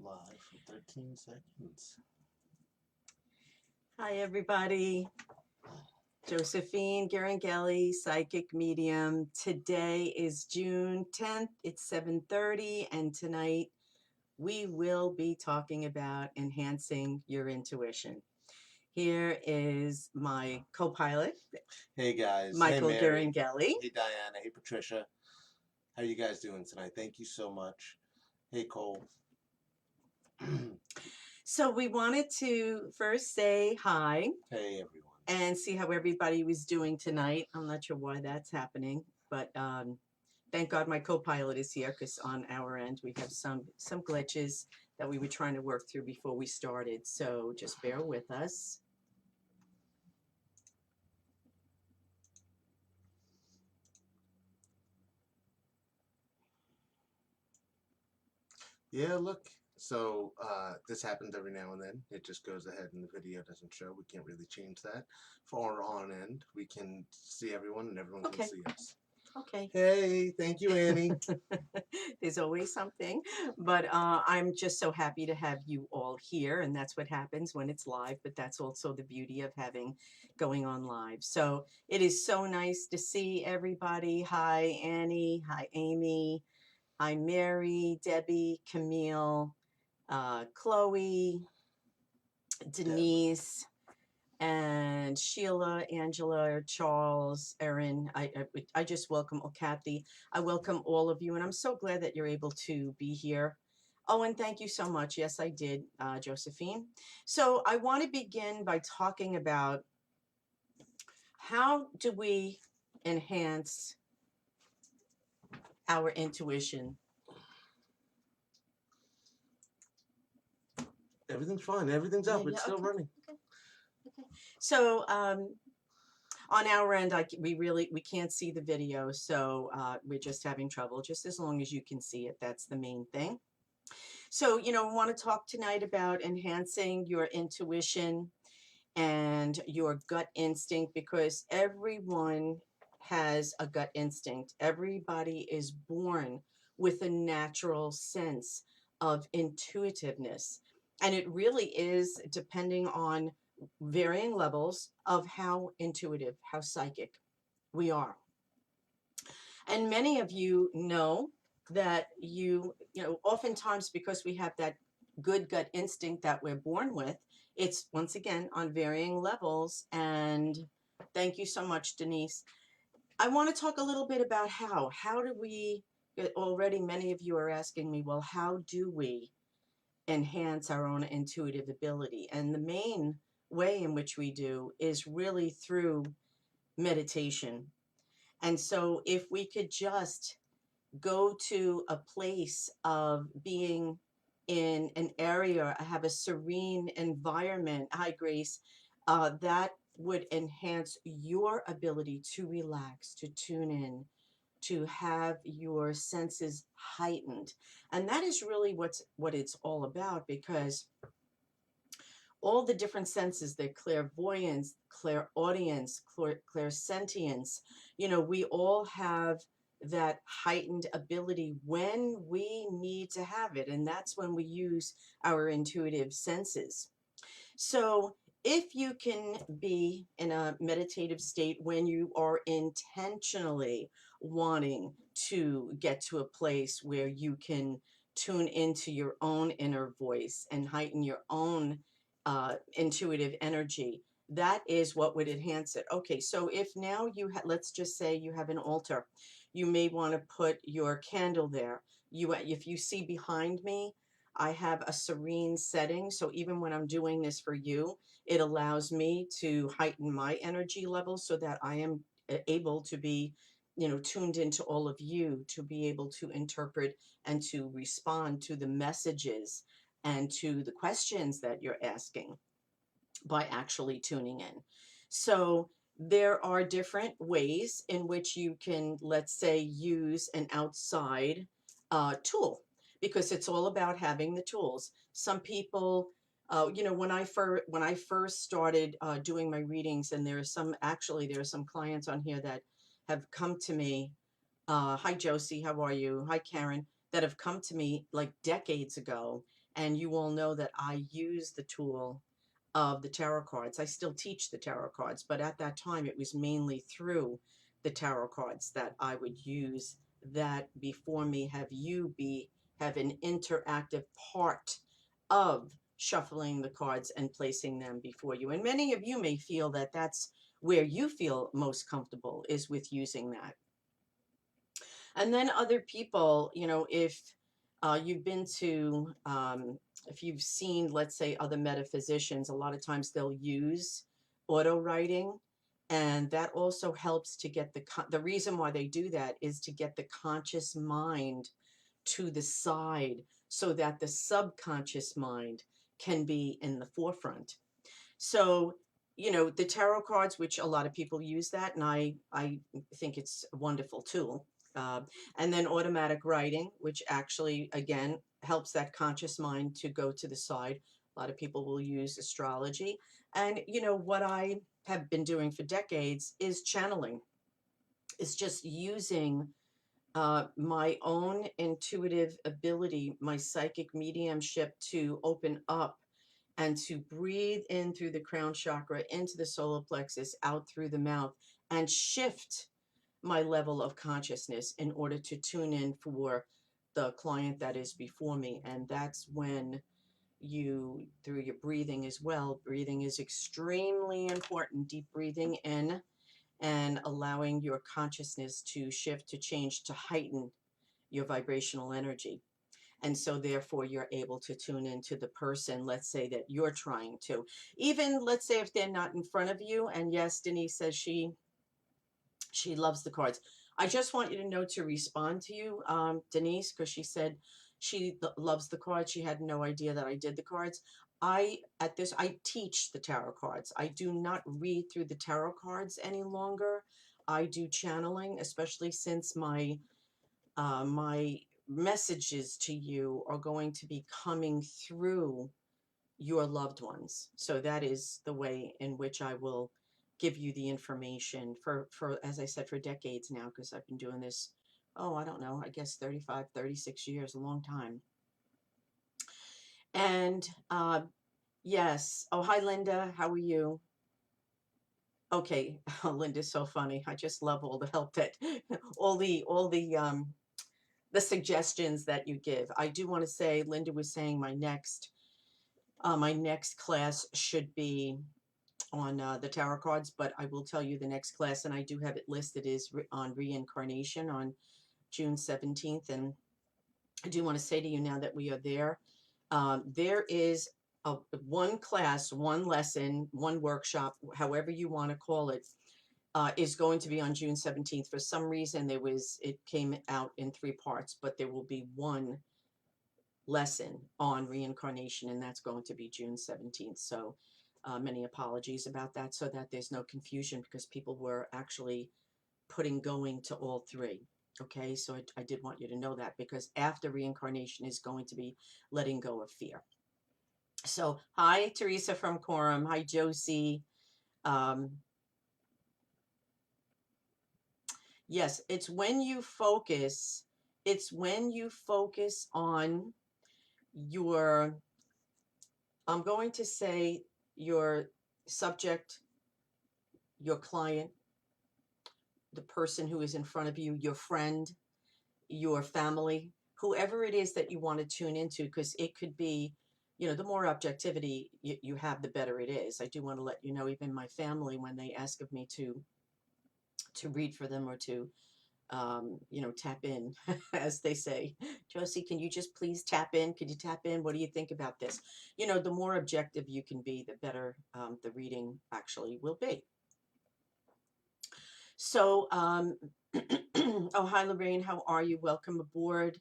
Live for 13 seconds. Hi, everybody. Josephine Ghiringhelli, psychic medium. Today is June 10th. It's 7:30, and tonight we will be talking about enhancing your intuition. Here is my co-pilot, Hey guys. Michael Hey Mary. Ghiringhelli. Hey Diana. Hey Patricia. How are you guys doing tonight? Thank you so much. Hey Cole. So we wanted to first say hi. Hey everyone. And see how everybody was doing tonight. I'm not sure why that's happening, but thank God my co-pilot is here, because on our end we have some glitches that we were trying to work through before we started. So just bear with us. Yeah, look. So this happens every now and then. It just goes ahead and the video doesn't show. We can't really change that. For our on end, we can see everyone and everyone can see us. Okay. Hey, thank you, Annie. There's always something, but I'm just so happy to have you all here, and that's what happens when it's live, but that's also the beauty of having going on live. So it is so nice to see everybody. Hi, Annie. Hi, Amy. Hi, Mary, Debbie, Camille, Chloe, Denise, and Sheila, Angela, Charles, Erin. I just welcome, Kathy. I welcome all of you, and I'm so glad that you're able to be here. Oh, and thank you so much. Yes, I did, Josephine. So I want to begin by talking about how do we enhance our intuition. Everything's fine. Everything's up. It's still running. Okay. So on our end, we can't see the video, so we're just having trouble. Just as long as you can see it, that's the main thing. So, we want to talk tonight about enhancing your intuition and your gut instinct, because everyone has a gut instinct. Everybody is born with a natural sense of intuitiveness. And it really is depending on varying levels of how intuitive, how psychic we are. And many of you know that oftentimes, because we have that good gut instinct that we're born with, it's once again on varying levels. And thank you so much, Denise. I want to talk a little bit about how do we, already many of you are asking me, well, how do we enhance our own intuitive ability? And the main way in which we do is really through meditation. And so if we could just go to a place of being in an area, have a serene environment, hi Grace, that would enhance your ability to relax, to tune in, to have your senses heightened. And that is really what it's all about, because all the different senses, the clairvoyance, clairaudience, clairsentience, we all have that heightened ability when we need to have it. And that's when we use our intuitive senses. So if you can be in a meditative state when you are intentionally wanting to get to a place where you can tune into your own inner voice and heighten your own intuitive energy, that is what would enhance it. Okay, so if now let's just say you have an altar, you may want to put your candle there. If you see behind me, I have a serene setting. So even when I'm doing this for you, it allows me to heighten my energy level so that I am able to be, tuned into all of you, to be able to interpret and to respond to the messages and to the questions that you're asking by actually tuning in. So there are different ways in which you can, let's say, use an outside tool, because it's all about having the tools. Some people, when I first started doing my readings, and there are some clients on here that have come to me. Hi Josie, how are you? Hi Karen, that have come to me like decades ago, And you all know that I use the tool of the tarot cards. I still teach the tarot cards, but at that time it was mainly through the tarot cards that I would use that before me, have an interactive part of shuffling the cards and placing them before you. And many of you may feel that that's where you feel most comfortable, is with using that. And then other people, if you've been to, if you've seen, let's say, other metaphysicians, a lot of times they'll use auto writing. And that also helps to get the reason why they do that is to get the conscious mind to the side so that the subconscious mind can be in the forefront. So, the tarot cards, which a lot of people use that, and I think it's a wonderful tool. Uh, and then automatic writing, which actually, again, helps that conscious mind to go to the side. A lot of people will use astrology. And, what I have been doing for decades is channeling. It's just using my own intuitive ability, my psychic mediumship to open up and to breathe in through the crown chakra, into the solar plexus, out through the mouth, and shift my level of consciousness in order to tune in for the client that is before me. And that's when through your breathing as well, breathing is extremely important. Deep breathing in and allowing your consciousness to shift, to change, to heighten your vibrational energy. And so therefore you're able to tune into the person, let's say, that you're trying to, even let's say if they're not in front of you. And yes, Denise says she loves the cards. I just want you to know to respond to you, Denise, because she said she loves the cards. She had no idea that I did the cards. I teach the tarot cards. I do not read through the tarot cards any longer. I do channeling, especially since my messages to you are going to be coming through your loved ones. So that is the way in which I will give you the information for as I said, for decades now, because I've been doing this, oh, I don't know, I guess 35, 36 years, a long time. And yes. Oh, hi, Linda. How are you? Okay. Oh, Linda's so funny. I just love all the help that all the suggestions that you give. I do want to say, Linda was saying my next class should be on the tarot cards, but I will tell you the next class, and I do have it listed, is on reincarnation on June 17th. And I do want to say to you now that we are there, there is one class, one lesson, one workshop, however you want to call it, is going to be on June 17th. For some reason, it came out in 3 parts, but there will be one lesson on reincarnation, and that's going to be June 17th. So many apologies about that, so that there's no confusion, because people were actually going to all 3. Okay, so I did want you to know that, because after reincarnation is going to be letting go of fear. So hi, Teresa from Quorum. Hi, Josie. Yes, it's when you focus on your, I'm going to say, your subject, your client, the person who is in front of you, your friend, your family, whoever it is that you want to tune into, because it could be, the more objectivity you have, the better it is. I do want to let you know, even my family, when they ask of me to read for them, or to tap in, as they say, Josie, can you just please tap in? Could you tap in? What do you think about this? The more objective you can be, the better the reading actually will be. So, oh, hi, Lorraine. How are you? Welcome aboard.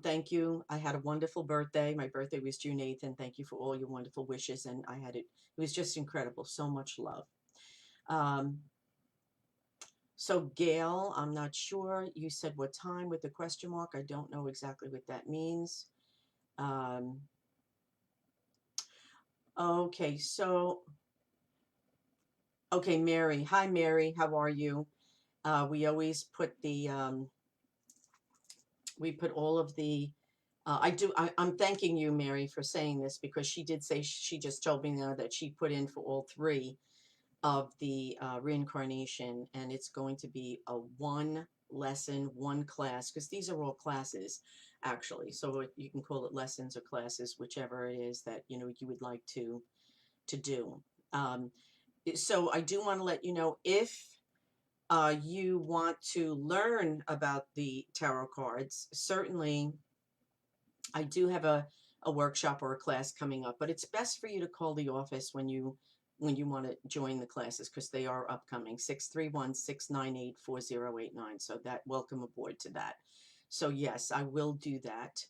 Thank you. I had a wonderful birthday. My birthday was June 8th, and thank you for all your wonderful wishes. And it was just incredible. So much love. So Gail, I'm not sure. You said what time with the question mark. I don't know exactly what that means. Okay, so, okay, Mary. Hi, Mary. How are you? We always put we put all of the I'm thanking you, Mary, for saying this, because she did say, she just told me now that she put in for all three of the reincarnation, and it's going to be a one lesson, one class, because these are all classes, actually. So you can call it lessons or classes, whichever it is that you would like to do. Um, so I do want to let you know, if you want to learn about the tarot cards, certainly I do have a workshop or a class coming up, but it's best for you to call the office when you want to join the classes, because they are upcoming. 631-698-4089. So that, welcome aboard to that. So yes, I will do that.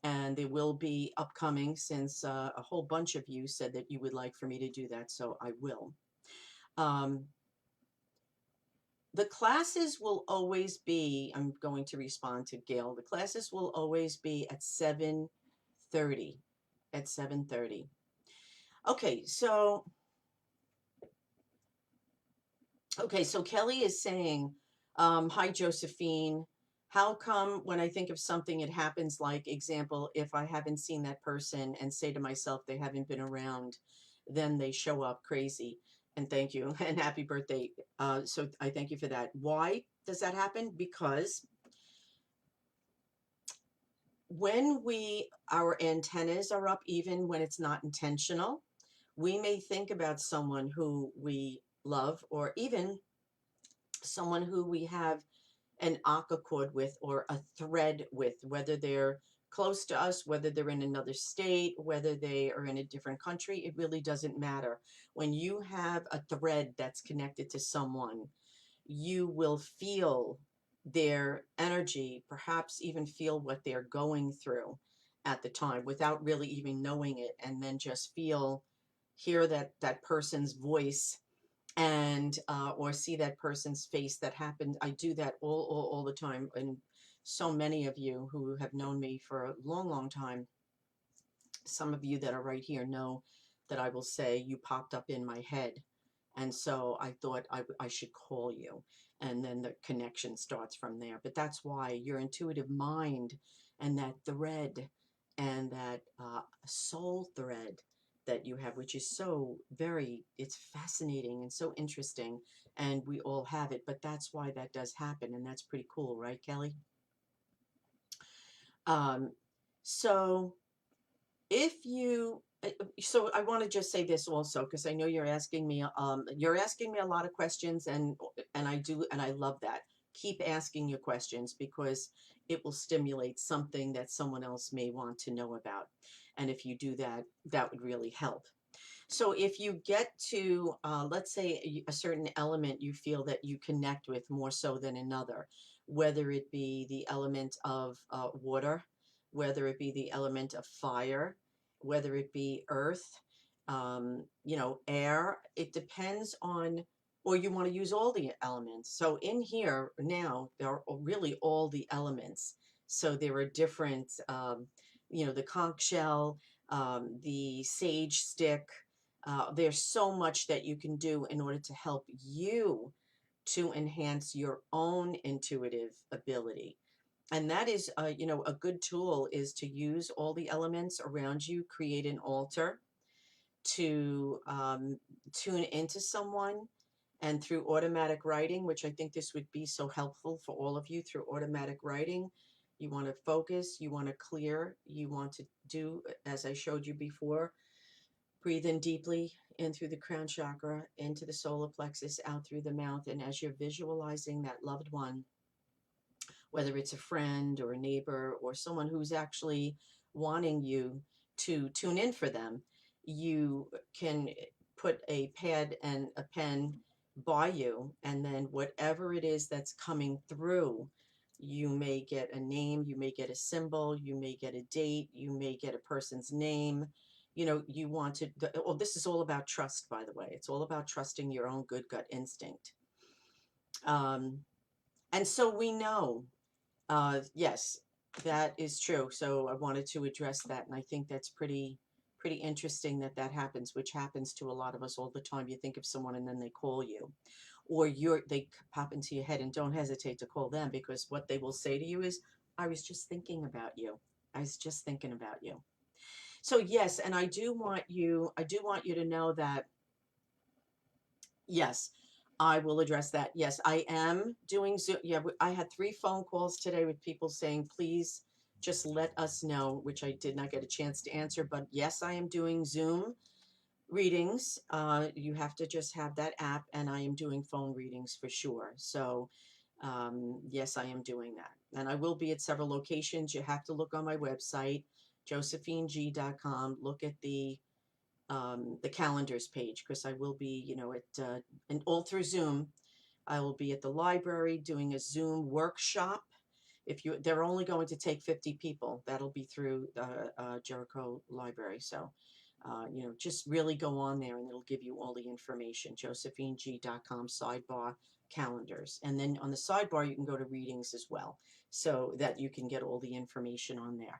And they will be upcoming, since a whole bunch of you said that you would like for me to do that. So I will. Um, the classes will always be, I'm going to respond to Gail, the classes will always be at 7:30. At 7:30. Okay, so Kelly is saying, hi Josephine. How come when I think of something, it happens, like, example, if I haven't seen that person and say to myself they haven't been around, then they show up crazy. And thank you and happy birthday. So I thank you for that. Why does that happen? Because when our antennas are up, even when it's not intentional, we may think about someone who we love, or even someone who we have an aqua cord with, or a thread with, whether they're close to us, whether they're in another state, whether they are in a different country. It really doesn't matter. When you have a thread that's connected to someone, you will feel their energy, perhaps even feel what they're going through at the time without really even knowing it, and then just hear that person's voice, and or see that person's face. That happened. I do that all the time, and so many of you who have known me for a long time, some of you that are right here, know that I will say, you popped up in my head, and so I thought I should call you, and then the connection starts from there. But that's why your intuitive mind, and that thread, and that soul thread that you have, which is so very, it's fascinating and so interesting, and we all have it. But that's why that does happen, and that's pretty cool, right, Kelly? Um, so if you so I want to just say this also, because I know you're asking me a lot of questions, and I do, and I love that. Keep asking your questions, because it will stimulate something that someone else may want to know about, and if you do that, that would really help. So if you get to, let's say, a certain element you feel that you connect with more so than another, whether it be the element of water, whether it be the element of fire, whether it be earth, air, it depends on, or you want to use all the elements. So in here now, there are really all the elements. So there are different, the conch shell, the sage stick, there's so much that you can do in order to help you to enhance your own intuitive ability. And that is, a good tool is to use all the elements around you, create an altar to tune into someone. And through automatic writing, which I think this would be so helpful for all of you, through automatic writing, you want to focus, you want to clear, you want to do, as I showed you before, breathe in deeply, in through the crown chakra, into the solar plexus, out through the mouth. And as you're visualizing that loved one, whether it's a friend or a neighbor or someone who's actually wanting you to tune in for them, you can put a pad and a pen by you, and then whatever it is that's coming through, you may get a name, you may get a symbol, you may get a date, you may get a person's name. You want to, this is all about trust, by the way. It's all about trusting your own good gut instinct. And so we know, yes, that is true. So I wanted to address that, and I think that's pretty interesting that that happens, which happens to a lot of us all the time. You think of someone and then they call you, or they pop into your head, and don't hesitate to call them, because what they will say to you is, I was just thinking about you. I was just thinking about you. So yes, and I do want you to know that yes, I will address that. Yes, I am doing Zoom. Yeah, I had 3 phone calls today with people saying, please just let us know, which I did not get a chance to answer. But yes, I am doing Zoom readings. You have to just have that app, and I am doing phone readings for sure. So, yes, I am doing that. And I will be at several locations. You have to look on my website, josephineg.com. Look at the calendars page because I will be, and all through Zoom. I will be at the library doing a Zoom workshop. If you, they're only going to take 50 people. That'll be through Jericho Library. So, just really go on there and it'll give you all the information. josephineg.com sidebar calendars. And then on the sidebar, you can go to readings as well so that you can get all the information on there.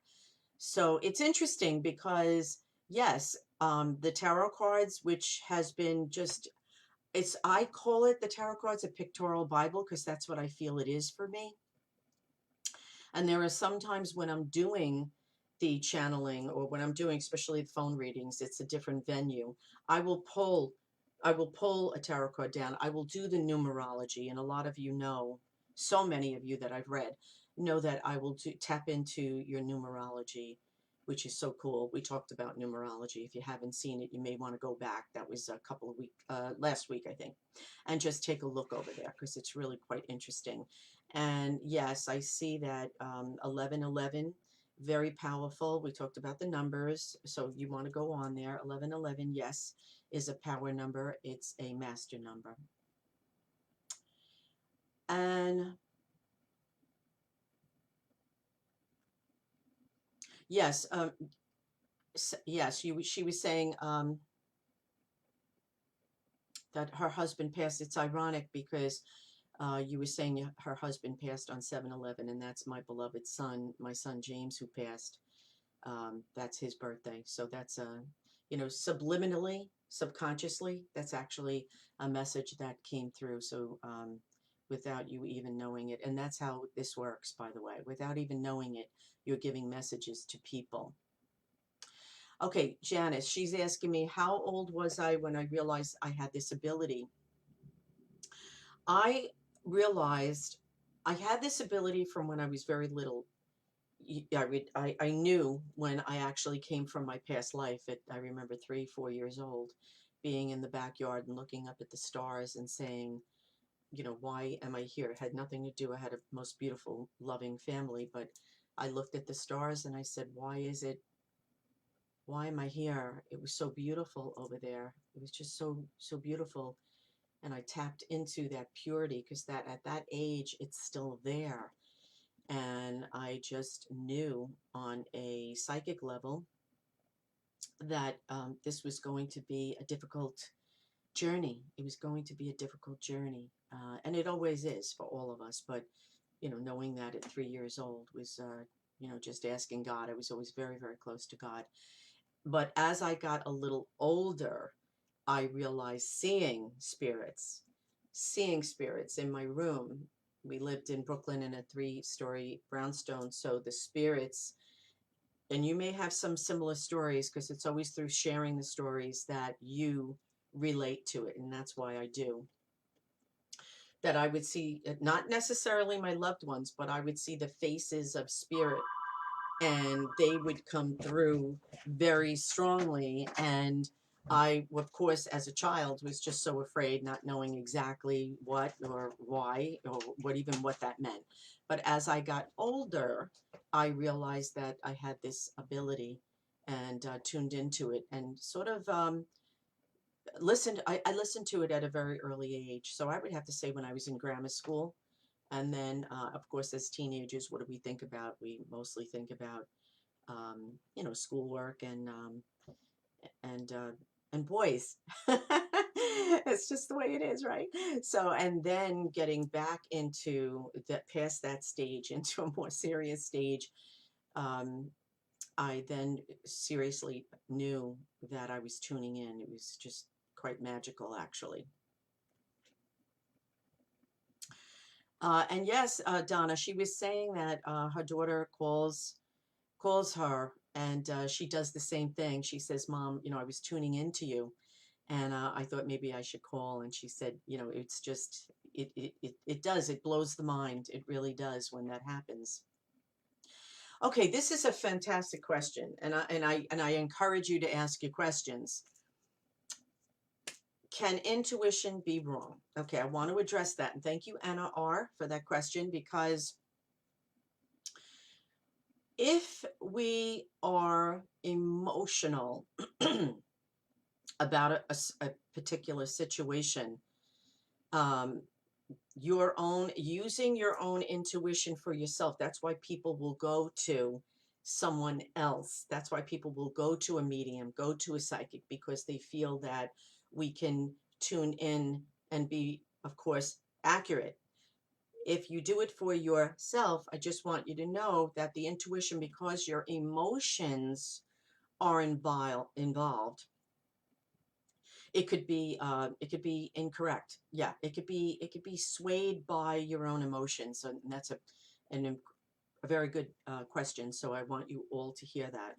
So it's interesting because, yes, the tarot cards, which has been just, I call it the tarot cards a pictorial Bible because that's what I feel it is for me. And there are some times when I'm doing the channeling or when I'm doing, especially the phone readings, it's a different venue. I will pull, I will pull a tarot card down. I will do the numerology. And a lot of you know, so many of you that I've read know that I will tap into your numerology, which is so cool. We talked about numerology. If you haven't seen it, you may want to go back. That was a couple of last week, I think, and just take a look over there because it's really quite interesting. And yes, I see that 1111, very powerful. We talked about the numbers. So you want to go on there. 1111, yes, is a power number. It's a master number. And yes, yes, she was saying that her husband passed. It's ironic because you were saying her husband passed on 7/11, and that's my beloved son, my son James, who passed. That's his birthday. So that's subliminally, subconsciously, that's actually a message that came through. So without you even knowing it, and that's how this works, by the way. Without even knowing it, you're giving messages to people. Okay, Janice, she's asking me, how old was I when I realized I had this ability? I realized I had this ability from when I was very little. I knew when I actually came from my past life. I remember 3, 4 years old, being in the backyard and looking up at the stars and saying, why am I here? It had nothing to do. I had a most beautiful, loving family, but I looked at the stars and I said, why am I here? It was so beautiful over there. It was just so, so beautiful. And I tapped into that purity because that at that age, it's still there. And I just knew on a psychic level that this was going to be a difficult journey. It was going to be a difficult journey. And it always is for all of us. But, knowing that at 3 years old was, just asking God. I was always very, very close to God. But as I got a little older, I realized seeing spirits in my room. We lived in Brooklyn in a 3-story brownstone. So the spirits, and you may have some similar stories because it's always through sharing the stories that you relate to it. And that's why I do. That I would see, not necessarily my loved ones, but I would see the faces of spirit and they would come through very strongly. And I, of course, as a child, was just so afraid, not knowing exactly what or why or what that meant. But as I got older, I realized that I had this ability and tuned into it and sort of listened. I listened to it at a very early age. So I would have to say when I was in grammar school. And then, of course, as teenagers, what do we think about? We mostly think about schoolwork and and boys. It's just the way it is, right? So, and then getting back into that, past that stage, into a more serious stage, I then seriously knew that I was tuning in. It was just quite magical, actually. And yes, Donna, she was saying that her daughter calls calls her, and she does the same thing. She says, "Mom, I was tuning into you, and I thought maybe I should call." And she said, it's just it does, it blows the mind. It really does when that happens. Okay, this is a fantastic question, and I encourage you to ask your questions. Can intuition be wrong? Okay, I want to address that, and thank you, Anna R, for that question, because if we are emotional about a particular situation, um, using your own intuition for yourself, that's why people will go to someone else. That's why people will go to a medium, go to a psychic, because they feel that we can tune in and be, of course, accurate. If you do it for yourself, I just want you to know that the intuition, because your emotions are involved, it could be incorrect. Yeah, it could be swayed by your own emotions, and that's a very good question. So I want you all to hear that.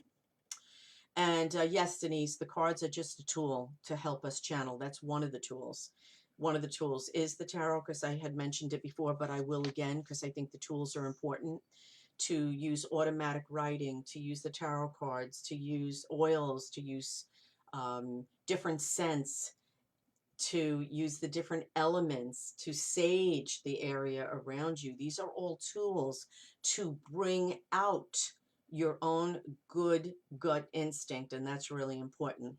And yes, Denise, the cards are just a tool to help us channel. That's one of the tools. One of the tools is the tarot, because I had mentioned it before, but I will again, because I think the tools are important. To use automatic writing, to use the tarot cards, to use oils, to use different scents, to use the different elements, to sage the area around you. These are all tools to bring out your own good gut instinct, and that's really important.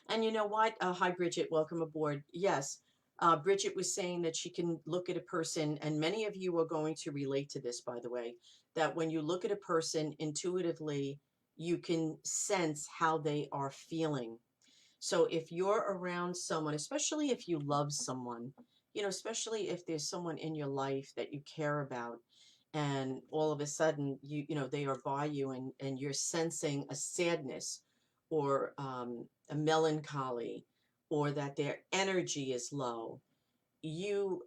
And you know what? Hi, Bridget. Welcome aboard. Yes, Bridget was saying that she can look at a person, and many of you are going to relate to this, by the way, that when you look at a person intuitively, you can sense how they are feeling. So if you're around someone, especially if you love someone, especially if there's someone in your life that you care about, and all of a sudden they are by you, and you're sensing a sadness, or a melancholy, or that their energy is low, you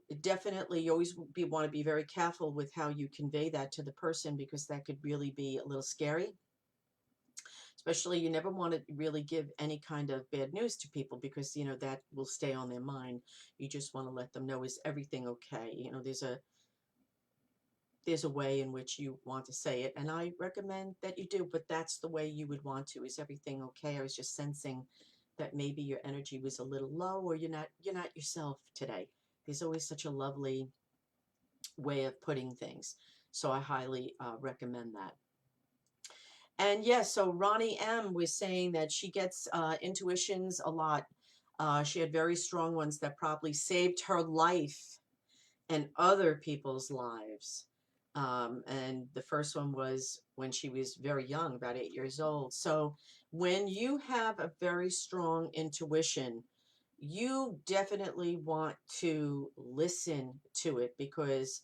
always want to be very careful with how you convey that to the person, because that could really be a little scary. Especially, you never want to really give any kind of bad news to people, because that will stay on their mind. You just want to let them know, is everything okay? There's a way in which you want to say it, and I recommend that you do, but that's the way you would want to. Is everything okay? I was just sensing that maybe your energy was a little low, or you're not yourself today. There's always such a lovely way of putting things, so I highly recommend that. And yes, so Ronnie M was saying that she gets intuitions a lot. She had very strong ones that probably saved her life and other people's lives. And the first one was when she was very young, about 8 years old. So when you have a very strong intuition, you definitely want to listen to it, because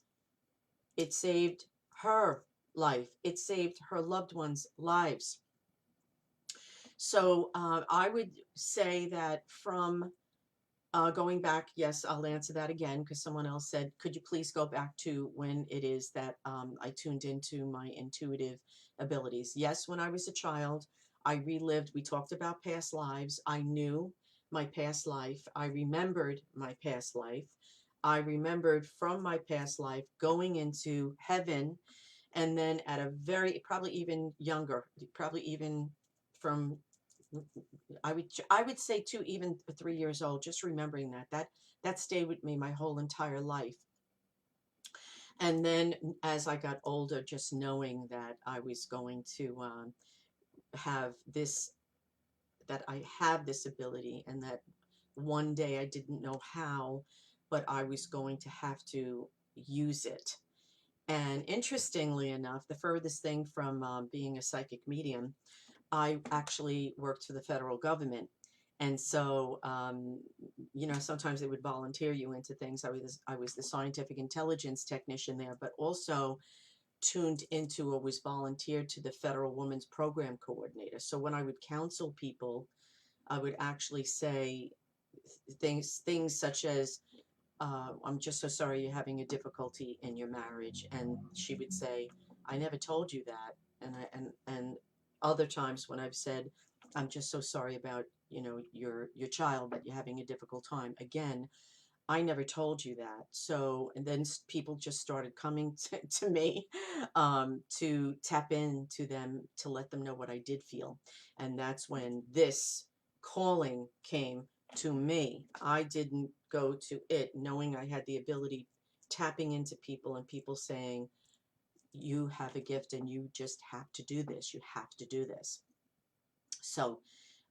it saved her life. It saved her loved ones' lives. So I would say that from going back, yes, I'll answer that again, because someone else said, could you please go back to when it is that I tuned into my intuitive abilities? Yes, when I was a child, I relived, we talked about past lives. I knew my past life. I remembered my past life. I remembered from my past life going into heaven, and then at a probably even younger, probably even from I would say 2, even 3 years old, just remembering that stayed with me my whole entire life. And then as I got older, just knowing that I was going to have this, that I have this ability, and that one day, I didn't know how, but I was going to have to use it. And interestingly enough, the furthest thing from being a psychic medium, I actually worked for the federal government. And so, sometimes they would volunteer you into things. I was the scientific intelligence technician there, but also tuned into, or was volunteered to, the Federal Women's Program Coordinator. So when I would counsel people, I would actually say things such as, I'm just so sorry you're having a difficulty in your marriage. And she would say, I never told you that. And other times when I've said, I'm just so sorry about, your child, that you're having a difficult time. Again, I never told you that. So, and then people just started coming to me to tap into them, to let them know what I did feel. And that's when this calling came to me. I didn't go to it knowing I had the ability, tapping into people and people saying, you have a gift and you just have to do this. You have to do this. So,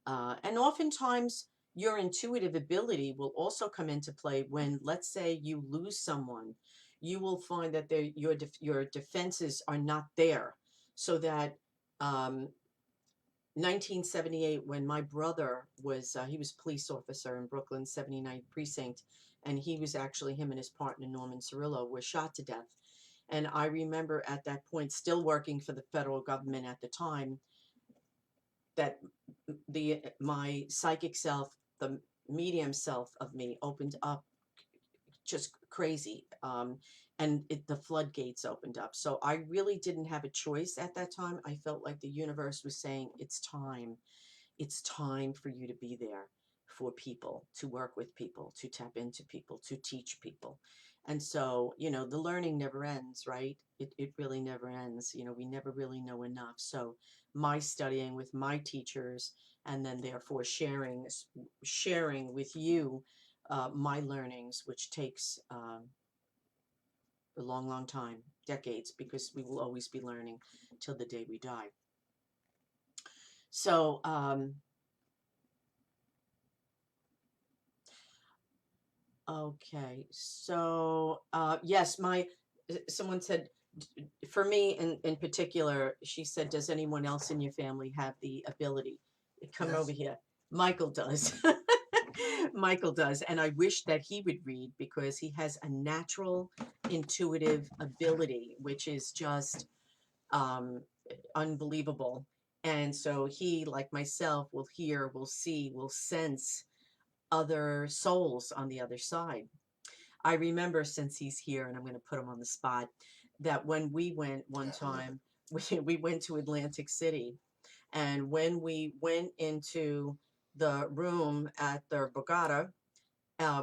and oftentimes, your intuitive ability will also come into play when, let's say, you lose someone. You will find that your defenses are not there, so that 1978, when my brother was he was a police officer in Brooklyn 79th precinct, and him and his partner Norman Cirillo were shot to death. And I remember at that point, still working for the federal government at the time, that my psychic self, the medium self of me, opened up just crazy, and the floodgates opened up. So I really didn't have a choice at that time. I felt like the universe was saying, it's time for you to be there for people, to work with people, to tap into people, to teach people. And so, the learning never ends, right? It really never ends. We never really know enough. So my studying with my teachers, and then therefore sharing with you my learnings, which takes a long, long time, decades, because we will always be learning till the day we die. So, okay. So, yes, someone said, for me in particular, she said, does anyone else in your family have the ability? Come over here. Michael does. Michael does. And I wish that he would read, because he has a natural intuitive ability, which is just um, unbelievable. And so he, like myself, will hear, will see, will sense other souls on the other side. I remember, since he's here, and I'm going to put him on the spot, that when we went one time, we went to Atlantic City. And when we went into the room at the Borgata,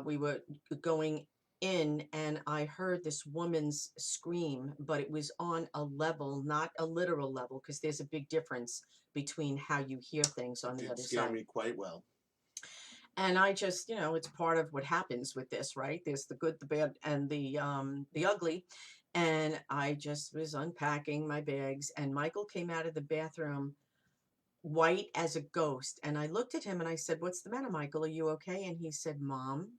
we were going in, and I heard this woman's scream, but it was on a level, not a literal level, because there's a big difference between how you hear things on the other side. It scared me quite well. And I just, it's part of what happens with this, right? There's the good, the bad, and the ugly. And I just was unpacking my bags, and Michael came out of the bathroom white as a ghost. And I looked at him and I said, what's the matter, Michael? Are you okay? And he said, Mom,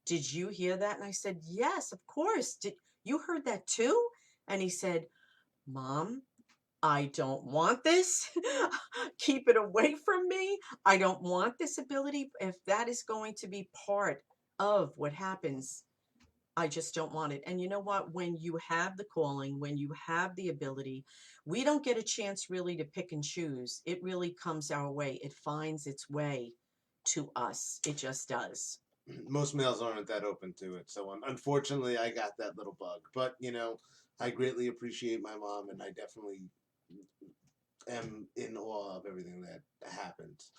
did you hear that? And I said, yes, of course. Did you heard that too? And he said, Mom, I don't want this. Keep it away from me. I don't want this ability. If that is going to be part of what happens, I just don't want it. And you know what? When you have the calling, when you have the ability, we don't get a chance really to pick and choose. It really comes our way. It finds its way to us. It just does. Most males aren't that open to it. So unfortunately, I got that little bug. But, I greatly appreciate my mom, and I definitely am in awe of everything that happens.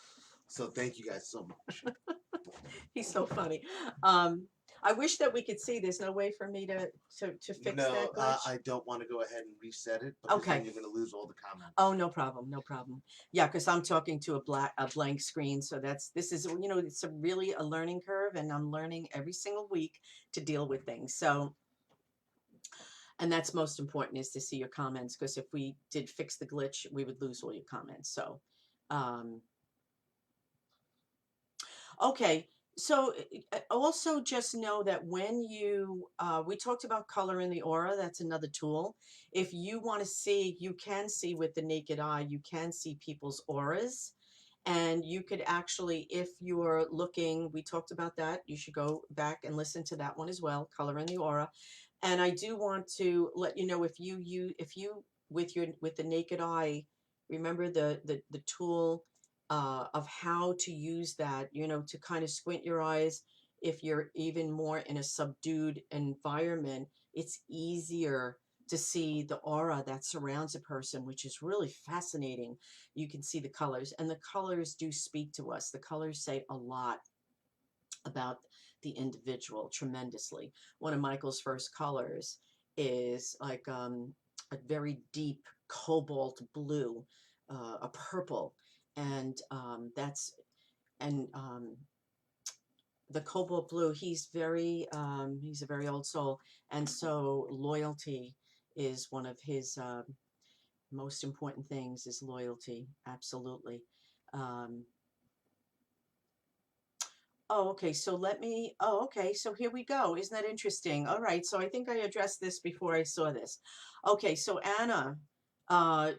So thank you guys so much. He's so funny. I wish that we could see. There's no way for me to fix that glitch. I don't want to go ahead and reset it, because then you're going to lose all the comments. Oh, no problem, no problem. Yeah, because I'm talking to a blank screen. So this is it's really a learning curve, and I'm learning every single week to deal with things. So, and that's most important, is to see your comments, because if we did fix the glitch, we would lose all your comments. So, okay. So also just know that when we talked about color in the aura, that's another tool. If you want to see, you can see with the naked eye, you can see people's auras. And you could actually, if you're looking, we talked about that, you should go back and listen to that one as well, color in the aura. And I do want to let you know, if you with the naked eye, remember the tool of how to use that, to kind of squint your eyes. If you're even more in a subdued environment, it's easier to see the aura that surrounds a person, which is really fascinating. You can see the colors, and the colors do speak to us. The colors say a lot about the individual tremendously. One of Michael's first colors is like a very deep cobalt blue, a purple, and that's and the cobalt blue. He's a very old soul, and so loyalty is one of his most important things. Is loyalty, absolutely. Um, Oh, okay. So okay. So here we go. Isn't that interesting? All right. So I think I addressed this before I saw this. Okay. So Anna, uh,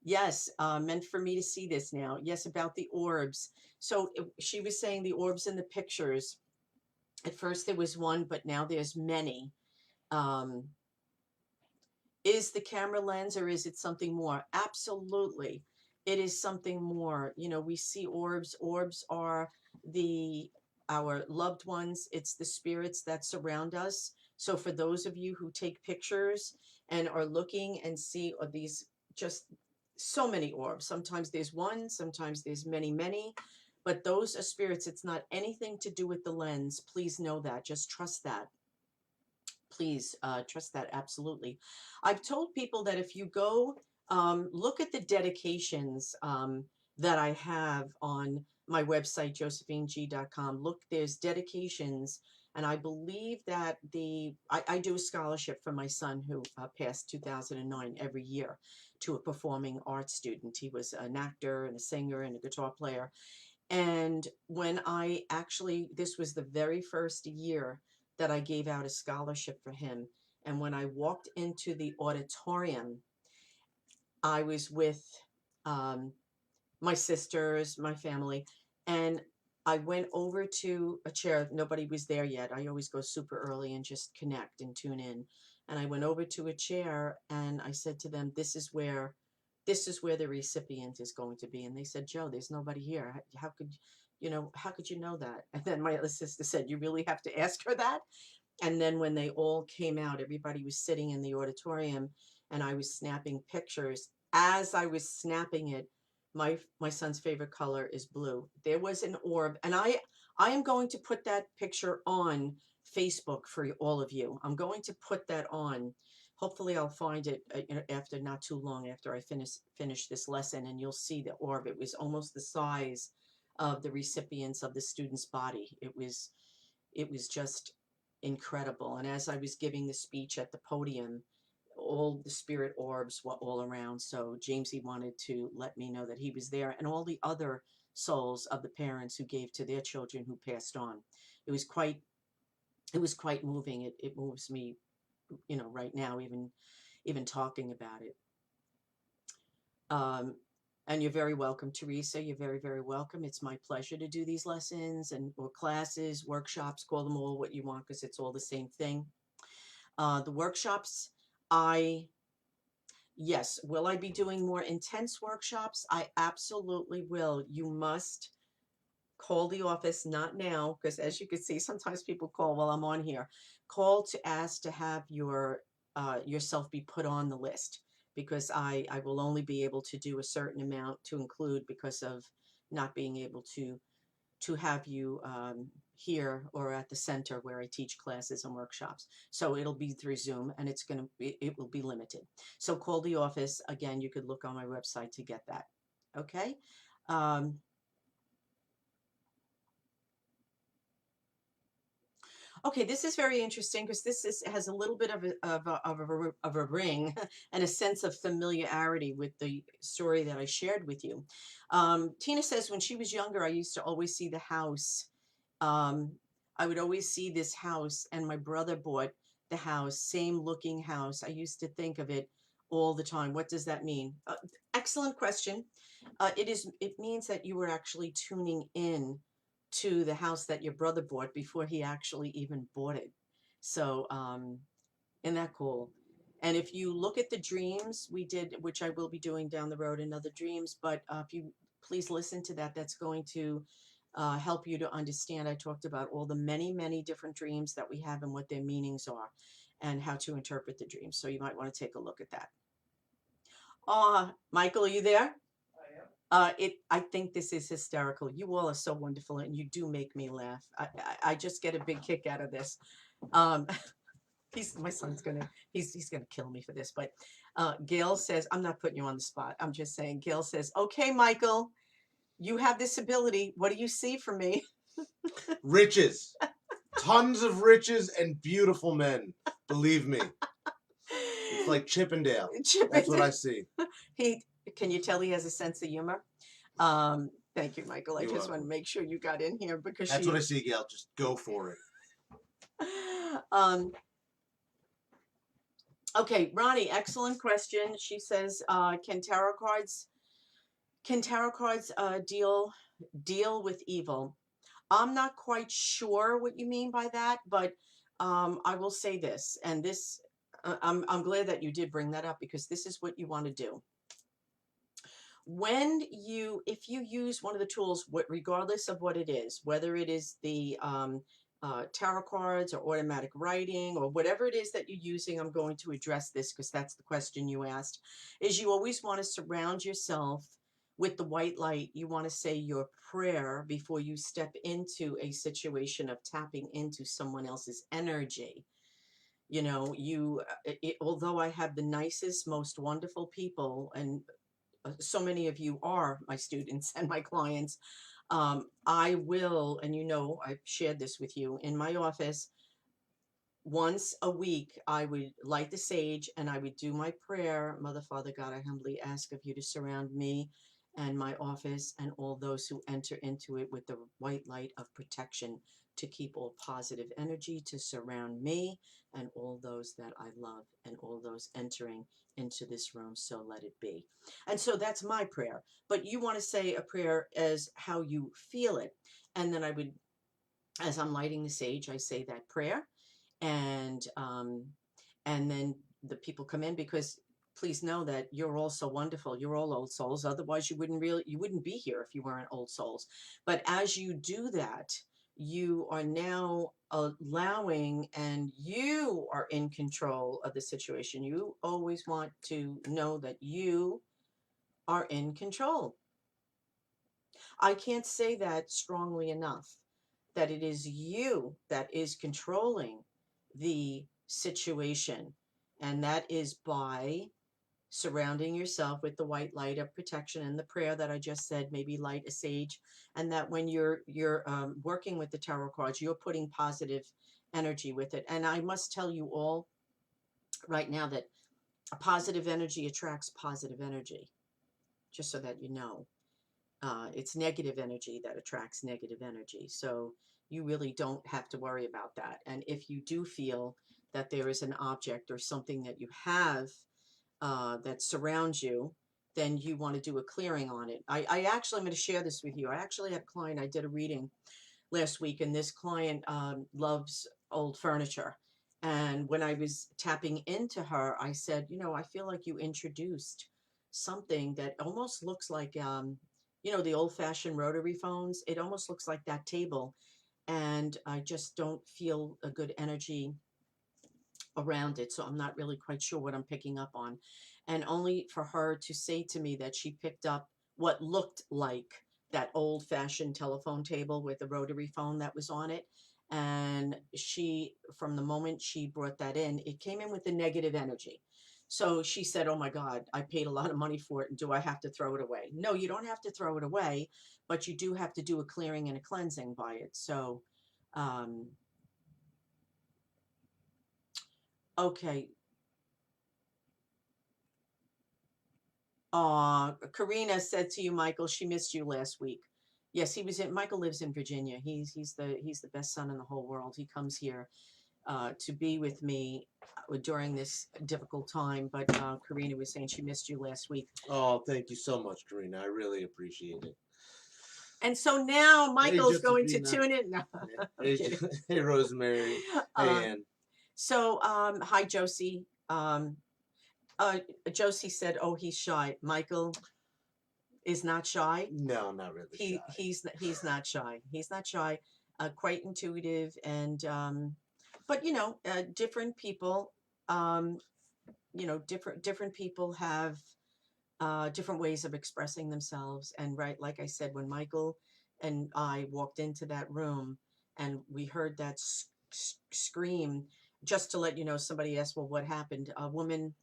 yes, meant for me to see this now. Yes, about the orbs. So she was saying the orbs in the pictures. At first there was one, but now there's many. Um, is the camera lens or is it something more? Absolutely. It is something more. You know, we see orbs. Orbs are the our loved ones. It's the spirits that surround us. So for those of you who take pictures and are looking and see these just so many orbs. Sometimes there's one, sometimes there's many, many. But those are spirits. It's not anything to do with the lens. Please know that. Just trust that. Please trust that, absolutely. I've told people that if you go look at the dedications that I have on my website, josephineg.com. Look, there's dedications, and I believe that I do a scholarship for my son who passed 2009 every year to a performing arts student. He was an actor and a singer and a guitar player. And when I actually, this was the very first year that I gave out a scholarship for him. And when I walked into the auditorium, I was with um, my sisters, my family, and I went over to a chair. Nobody was there yet. I always go super early and just connect and tune in. And I went over to a chair and I said to them, this is where the recipient is going to be. And they said, Joe, there's nobody here. How could, how could you know that? And then my other sister said, you really have to ask her that? And then when they all came out, everybody was sitting in the auditorium and I was snapping pictures. As I was snapping it, my son's favorite color is blue. There was an orb, and I am going to put that picture on Facebook for all of you. I'm going to put that on. Hopefully I'll find it after not too long after I finish this lesson, and you'll see the orb. It was almost the size of the recipients of the student's body. It was just incredible. And as I was giving the speech at the podium, all the spirit orbs were all around. So Jamesy wanted to let me know that he was there, and all the other souls of the parents who gave to their children who passed on. It was quite it was quite moving. It moves me, right now, even talking about it. Um, and you're very welcome, Teresa. You're very, very welcome. It's my pleasure to do these lessons or classes, workshops, call them all what you want, because it's all the same thing. The workshops, yes, will I be doing more intense workshops? I absolutely will. You must call the office, not now, because as you can see, sometimes people call while I'm on here. Call to ask to have yourself be put on the list, because I will only be able to do a certain amount to include because of not being able to have you here or at the center where I teach classes and workshops. So it'll be through Zoom, and it will be limited. So call the office. Again, you could look on my website to get that. Okay. Um, Okay, this is very interesting because has a little bit of a ring and a sense of familiarity with the story that I shared with you. Tina says when she was younger, I used to always see the house. Um, I would always see this house, and my brother bought the house, same looking house. I used to think of it all the time. What does that mean? Excellent question. It means that you were actually tuning in to the house that your brother bought before he actually even bought it. So, isn't that cool? And if you look at the dreams we did, which I will be doing down the road in other dreams, but if you please listen to that, that's going to help you to understand. I talked about all the many, many different dreams that we have and what their meanings are. and how to interpret the dreams. So you might want to take a look at that. Michael, are you there? I think this is hysterical. You all are so wonderful, and you do make me laugh. I just get a big kick out of this. Um, my son's he's gonna kill me for this, but Gail says, I'm not putting you on the spot. I'm just saying, Gail says, okay, Michael, you have this ability. What do you see for me? Riches. Tons of riches and beautiful men. Believe me. It's like Chippendale. That's what I see. Can you tell he has a sense of humor? Thank you, Michael. I just want to make sure you got in here because that's what I see, Gail. Just go for it. Okay, Ronnie, excellent question. She says, can tarot cards deal with evil? I'm not quite sure what you mean by that, but I will say this, and this I'm glad that you did bring that up, because this is what you want to do. If you use one of the tools, regardless of what it is, whether it is the tarot cards or automatic writing or whatever it is that you're using, I'm going to address this because that's the question you asked, is you always want to surround yourself with the white light. You want to say your prayer before you step into a situation of tapping into someone else's energy. You know, although I have the nicest, most wonderful people, and so many of you are my students and my clients, I will, and you know, I've shared this with you, in my office, once a week, I would light the sage and I would do my prayer. Mother, Father, God, I humbly ask of you to surround me and my office and all those who enter into it with the white light of protection, to keep all positive energy to surround me and all those that I love and all those entering into this room. So let it be. And so that's my prayer. But you want to say a prayer as how you feel it. And then I would, as I'm lighting the sage, I say that prayer. And then the people come in, because please know that you're all so wonderful. You're all old souls. Otherwise, you wouldn't be here if you weren't old souls. But as you do that, you are now allowing, and you are in control of the situation. You always want to know that you are in control. I can't say that strongly enough, that it is you that is controlling the situation. And that is by surrounding yourself with the white light of protection and the prayer that I just said, maybe light a sage. And that when you're working with the tarot cards, you're putting positive energy with it. And I must tell you all right now that positive energy attracts positive energy, just so that you know. It's negative energy that attracts negative energy. So you really don't have to worry about that. And if you do feel that there is an object or something that you have that surrounds you, then you want to do a clearing on it. I actually, I'm going to share this with you. I actually had a client, I did a reading last week, and this client loves old furniture. And when I was tapping into her, I said, you know, I feel like you introduced something that almost looks like, you know, the old-fashioned rotary phones. It almost looks like that table. And I just don't feel a good energy around it. So I'm not really quite sure what I'm picking up on. And only for her to say to me that she picked up what looked like that old-fashioned telephone table with the rotary phone that was on it. And she, from the moment she brought that in, it came in with the negative energy. So she said, oh my God, I paid a lot of money for it, and do I have to throw it away? No, you don't have to throw it away, but you do have to do a clearing and a cleansing by it. So, okay. Karina said to you, Michael, she missed you last week. Yes, Michael lives in Virginia. He's the best son in the whole world. He comes here to be with me during this difficult time. But Karina was saying she missed you last week. Oh, thank you so much, Karina. I really appreciate it. And so now Michael's going to tune in. No, hey, Rosemary. Hey, Ann. So, hi, Josie. Josie said, "Oh, he's shy." Michael is not shy. No, not really. He's not shy. He's not shy. Quite intuitive, and But different people, um, different people have different ways of expressing themselves. And right, like I said, when Michael and I walked into that room and we heard that scream, just to let you know, somebody asked, well, what happened? A woman,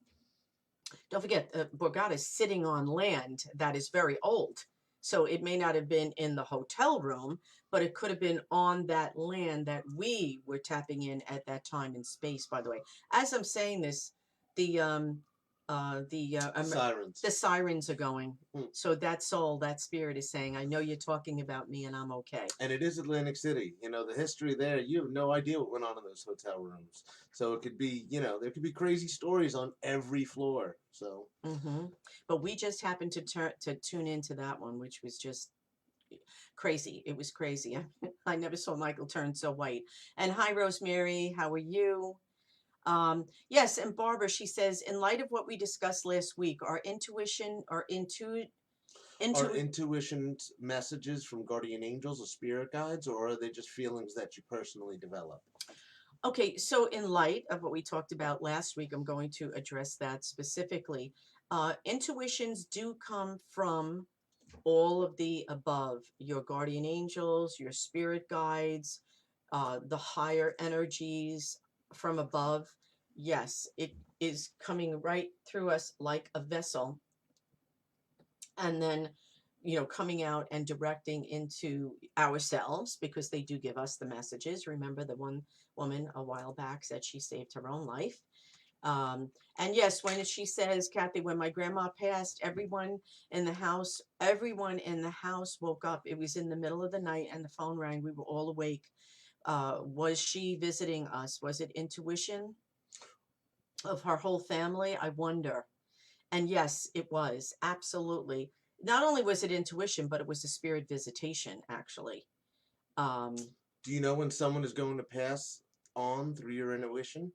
don't forget, Borgata is sitting on land that is very old. So it may not have been in the hotel room, but it could have been on that land that we were tapping in at that time in space, by the way. As I'm saying this, the um the Sirens. the sirens are going. Hmm. So that soul, that spirit is saying, I know you're talking about me and I'm okay. And it is Atlantic City. You know, the history there, you have no idea what went on in those hotel rooms. So it could be, there could be crazy stories on every floor. So, Mm-hmm. But we just happened to tune into that one, which was just crazy. It was crazy. I never saw Michael turn so white. And hi, Rosemary. How are you? Yes, and Barbara, she says, in light of what we discussed last week, our intuition or are intu intuition messages from guardian angels or spirit guides, or are they just feelings that you personally develop? okay, so in light of what we talked about last week, I'm going to address that specifically. Intuitions do come from all of the above, your guardian angels, your spirit guides, the higher energies from above. Yes, it is coming right through us like a vessel, and then coming out and directing into ourselves, because they do give us the messages. Remember, the one woman a while back said she saved her own life. And yes, when she says, Kathy, when my grandma passed, everyone in the house woke up. It was in the middle of the night and the phone rang. We were all awake. Was she visiting us? Was it intuition of her whole family? I wonder. And yes, it was absolutely. Not only was it intuition, but it was a spirit visitation, actually. Um, Do you know when someone is going to pass on through your intuition?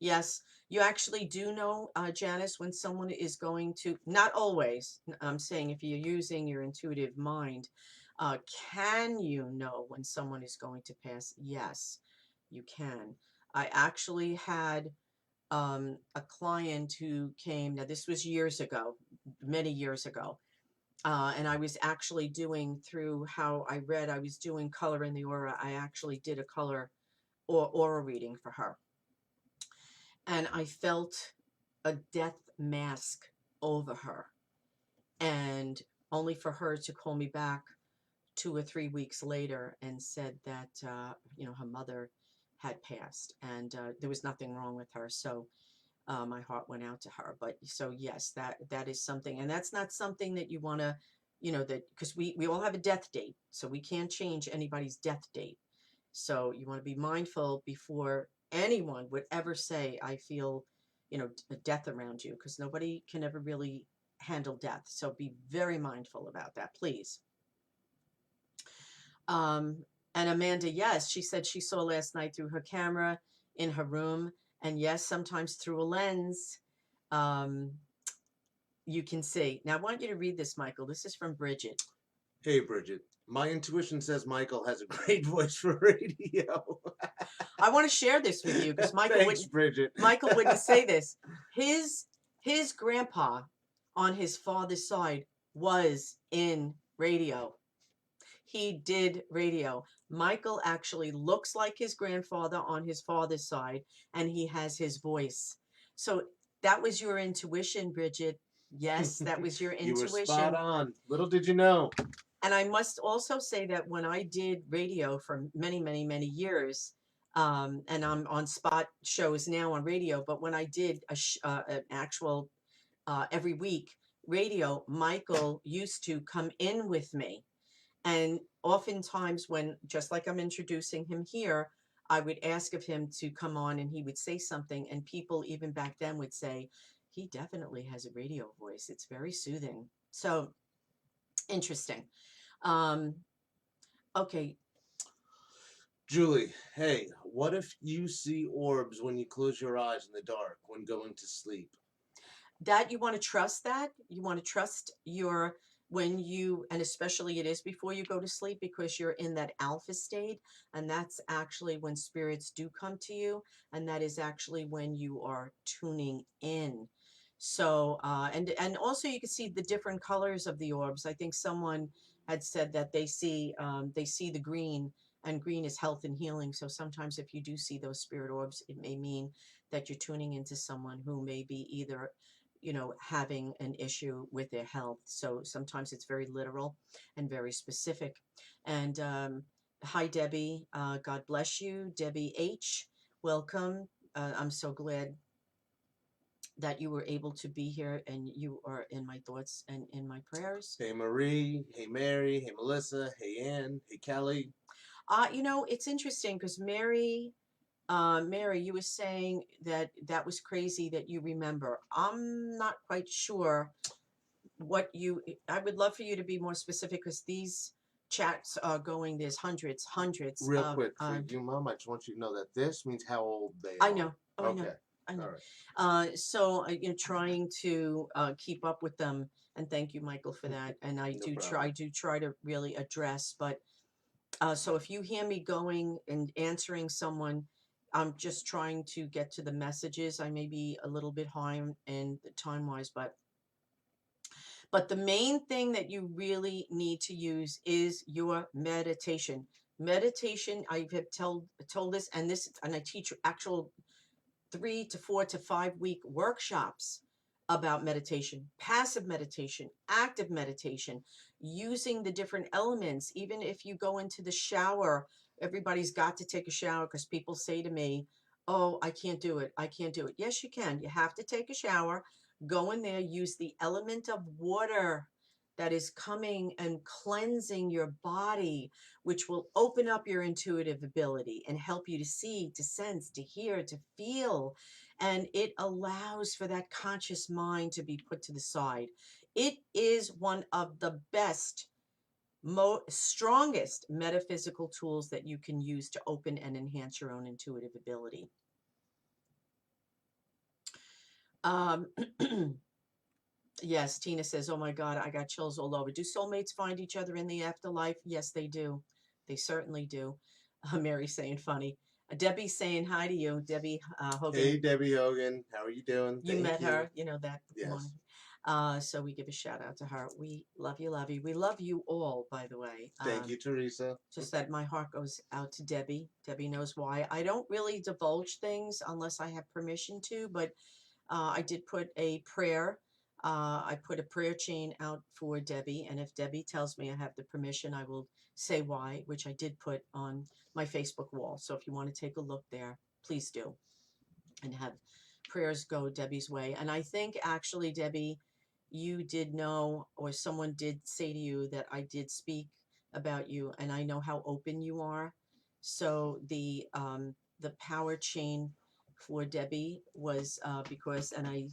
Yes, you actually do know, Janice, when someone is going to, not always, I'm saying if you're using your intuitive mind, uh, can you know when someone is going to pass? Yes, you can. I actually had a client who came, now this was years ago, many years ago, and I was actually doing, through how I read, I was doing color in the aura. I actually did a color or aura reading for her, and I felt a death mask over her, and only for her to call me back 2 or 3 weeks later and said that her mother had passed, and there was nothing wrong with her. So my heart went out to her. But so yes, that is something, and that's not something that you want to, that, because we all have a death date, so we can't change anybody's death date. So you want to be mindful before anyone would ever say, I feel, death around you, because nobody can ever really handle death. So be very mindful about that, please. Um, and Amanda, yes, she said she saw last night through her camera in her room. And yes, sometimes through a lens, um, you can see. Now, I want you to read this, Michael. This is from Bridget. Hey, Bridget. My intuition says Michael has a great voice for radio. I want to share this with you because Thanks, Bridget. Michael wouldn't say this. His grandpa on his father's side was in radio. He did radio. Michael actually looks like his grandfather on his father's side, and he has his voice. So that was your intuition, Bridget. Yes, that was your You were spot intuition. on. Little did you know. And I must also say that when I did radio for many, many, many years, and I'm on spot shows now on radio, but when I did an actual every week radio, Michael used to come in with me. And oftentimes, when, just like I'm introducing him here, I would ask of him to come on and he would say something. And people, even back then, would say, he definitely has a radio voice. It's very soothing. So interesting. Um, okay. Julie, hey, what if you see orbs when you close your eyes in the dark when going to sleep? That you want to trust, that you want to trust your when you, and especially it is before you go to sleep because you're in that alpha state, and that's actually when spirits do come to you, and that is actually when you are tuning in. So and also you can see the different colors of the orbs. I think someone had said that they see the green, and green is health and healing. So sometimes if you do see those spirit orbs, it may mean that you're tuning into someone who may be either, having an issue with their health. So sometimes it's very literal and very specific. And hi, Debbie. God bless you. Debbie H. Welcome. I'm so glad that you were able to be here, and you are in my thoughts and in my prayers. Hey Marie, hey Mary, hey Melissa, hey Ann, hey Kelly. It's interesting because Mary, you were saying that that was crazy that you remember. I'm not quite sure what you. I would love for you to be more specific because these chats are going. There's hundreds Real of. quick for you, Mom, I just want you to know that this means how old they I are. know. Oh, I know. Okay. I know. All right. So trying to keep up with them, and thank you, Michael, for that. And I No do problem. try to really address, but so if you hear me going and answering someone, I'm just trying to get to the messages. I may be a little bit high in time wise, but the main thing that you really need to use is your meditation. Meditation, I have told this, and I teach actual 3 to 4 to 5 week workshops about meditation, passive meditation, active meditation, using the different elements. Even if you go into the shower, everybody's got to take a shower because people say to me, oh, I can't do it. I can't do it. Yes, you can. You have to take a shower, go in there, use the element of water that is coming and cleansing your body, which will open up your intuitive ability and help you to see, to sense, to hear, to feel. And it allows for that conscious mind to be put to the side. It is one of the best, strongest metaphysical tools that you can use to open and enhance your own intuitive ability. Um, Yes, Tina says, oh my God, I got chills all over. Do soulmates find each other in the afterlife? Yes, they do. They certainly do. Mary's saying funny. Debbie's saying hi to you, Debbie Hogan. Hey Debbie Hogan, how are you doing? You Thank met you. her, you know that. Yes. Morning. So we give a shout out to her. We love you, love you. We love you all, by the way. Thank you, Teresa. Just that my heart goes out to Debbie. Debbie knows why. I don't really divulge things unless I have permission to, but I did put a prayer. I put a prayer chain out for Debbie, and if Debbie tells me I have the permission, I will say why, which I did put on my Facebook wall. So if you want to take a look there, please do, and have prayers go Debbie's way. And I think actually, Debbie, you did know, or someone did say to you that I did speak about you, and I know how open you are. So the power chain for Debbie was because, and I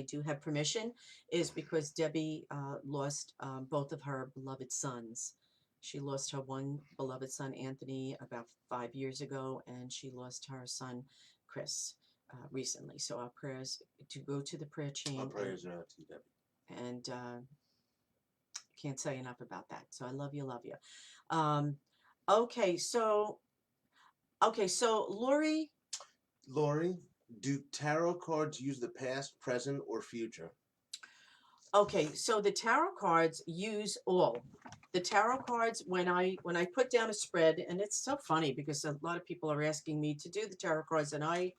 do have permission, is because Debbie lost both of her beloved sons. She lost her one beloved son, Anthony, about 5 years ago, and she lost her son, Chris, recently. So our prayers to go to the prayer chain. Our prayers are out to you, Debbie. And can't say enough about that. So I love you, love you. Um, okay, so Lori. Lori, do tarot cards use the past, present, or future? Okay, so the tarot cards use all. The tarot cards, when I put down a spread, and it's so funny because a lot of people are asking me to do the tarot cards, and I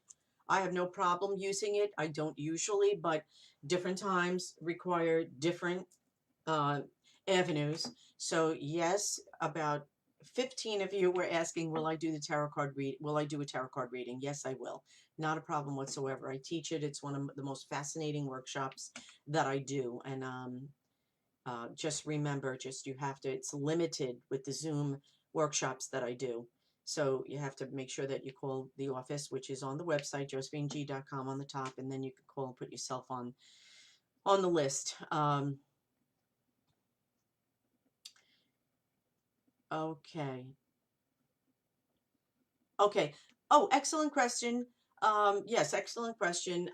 have no problem using it. I don't usually, but different times require different uh, avenues. So yes, about 15 of you were asking, will I do the tarot card read? Will I do a tarot card reading? Yes, I will. Not a problem whatsoever. I teach it. It's one of the most fascinating workshops that I do. And just remember, you have to, it's limited with the Zoom workshops that I do. So you have to make sure that you call the office, which is on the website, josephineg.com on the top, and then you can call and put yourself on the list. Okay. Okay. Oh, excellent question. Yes, excellent question.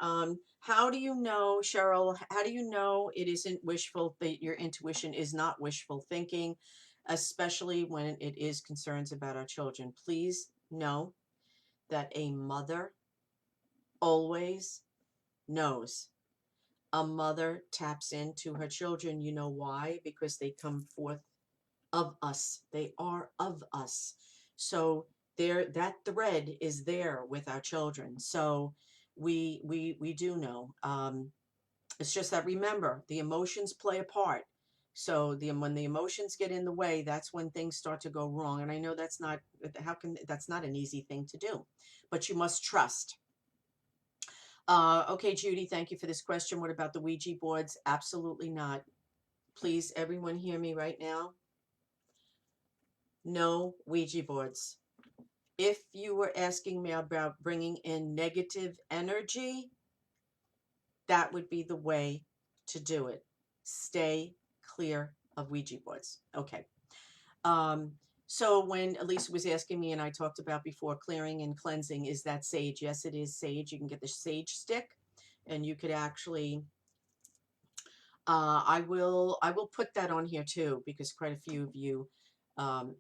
How do you know, Cheryl, how do you know it isn't wishful, that your intuition is not wishful thinking, especially when it is concerns about our children? Please know that a mother always knows. A mother taps into her children. You know why? Because they come forth of us. They are of us. So there, that thread is there with our children. So we do know. It's just that, remember, the emotions play a part. So when the emotions get in the way, that's when things start to go wrong. And I know that's not, that's not an easy thing to do, but you must trust. Okay, Judy, thank you for this question. What about the Ouija boards? Absolutely not. Please, everyone hear me right now. No Ouija boards. If you were asking me about bringing in negative energy, that would be the way to do it. Stay clear of Ouija boards. Okay. Um, so when Elisa was asking me, and I talked about before, clearing and cleansing, is that sage? Yes, it is sage. You can get the sage stick, and you could actually I will put that on here too, because quite a few of you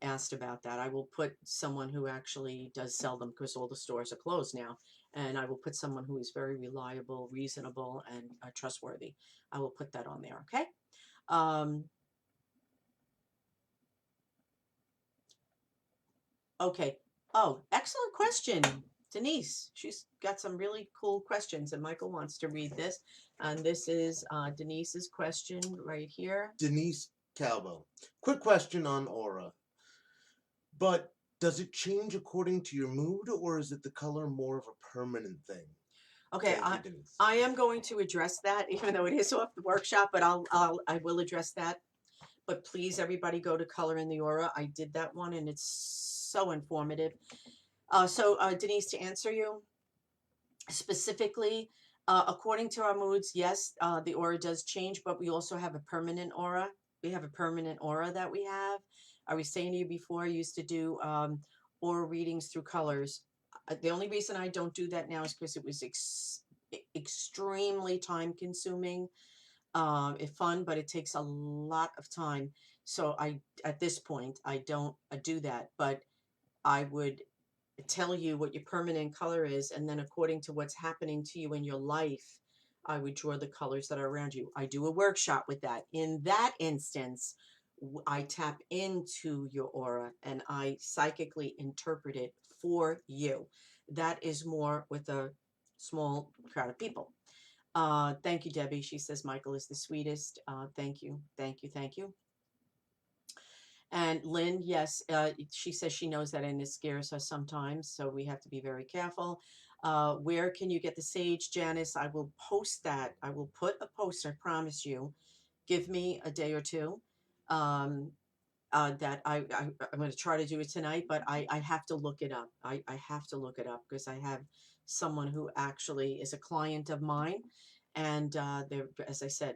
asked about that. I will put someone who actually does sell them, because all the stores are closed now, and I will put someone who is very reliable, reasonable, and trustworthy. I will put that on there. Okay. Um, okay. Oh, excellent question, Denise. She's got some really cool questions, and Michael wants to read this. And this is Denise's question right here. Denise Calvo. Quick question on aura. But does it change according to your mood, or is it the color more of a permanent thing? Okay, Thank you, Denise. I am going to address that, even though it is off the workshop, but I will address that. But please, everybody, go to Color in the Aura. I did that one, and it's so informative. Denise, to answer you specifically, according to our moods, yes, the aura does change, but we also have a permanent aura. We have a permanent aura that we have. I was saying to you before, I used to do aura readings through colors. The only reason I don't do that now is because it was extremely time consuming. It's fun, but it takes a lot of time. So at this point, I don't do that, but I would tell you what your permanent color is, and then according to what's happening to you in your life, I would draw the colors that are around you. I do a workshop with that. In that instance, I tap into your aura and I psychically interpret it for you. That is more with a small crowd of people. Thank you, Debbie. She says Michael is the sweetest. Thank you, thank you, thank you. And Lynn, yes, she says she knows that, and it scares her sometimes, so we have to be very careful. Where can you get the sage, Janice? I will post that. I will put a post, I promise you. Give me a day or two. That I'm going to try to do it tonight, but I have to look it up. I have to look it up because I have someone who actually is a client of mine. And as I said,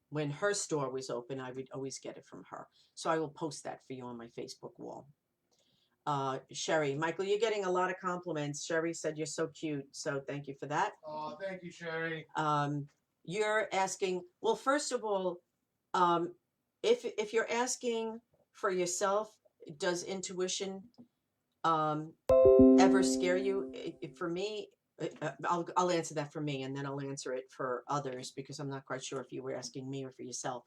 when her store was open, I would always get it from her. So I will post that for you on my Facebook wall. Sherry, Michael, you're getting a lot of compliments. Sherry said you're so cute. So thank you for that. Oh, thank you, Sherry. You're asking, well, first of all, if you're asking for yourself, does intuition ever scare you? For me, I'll answer that for me, and then I'll answer it for others, because I'm not quite sure if you were asking me or for yourself.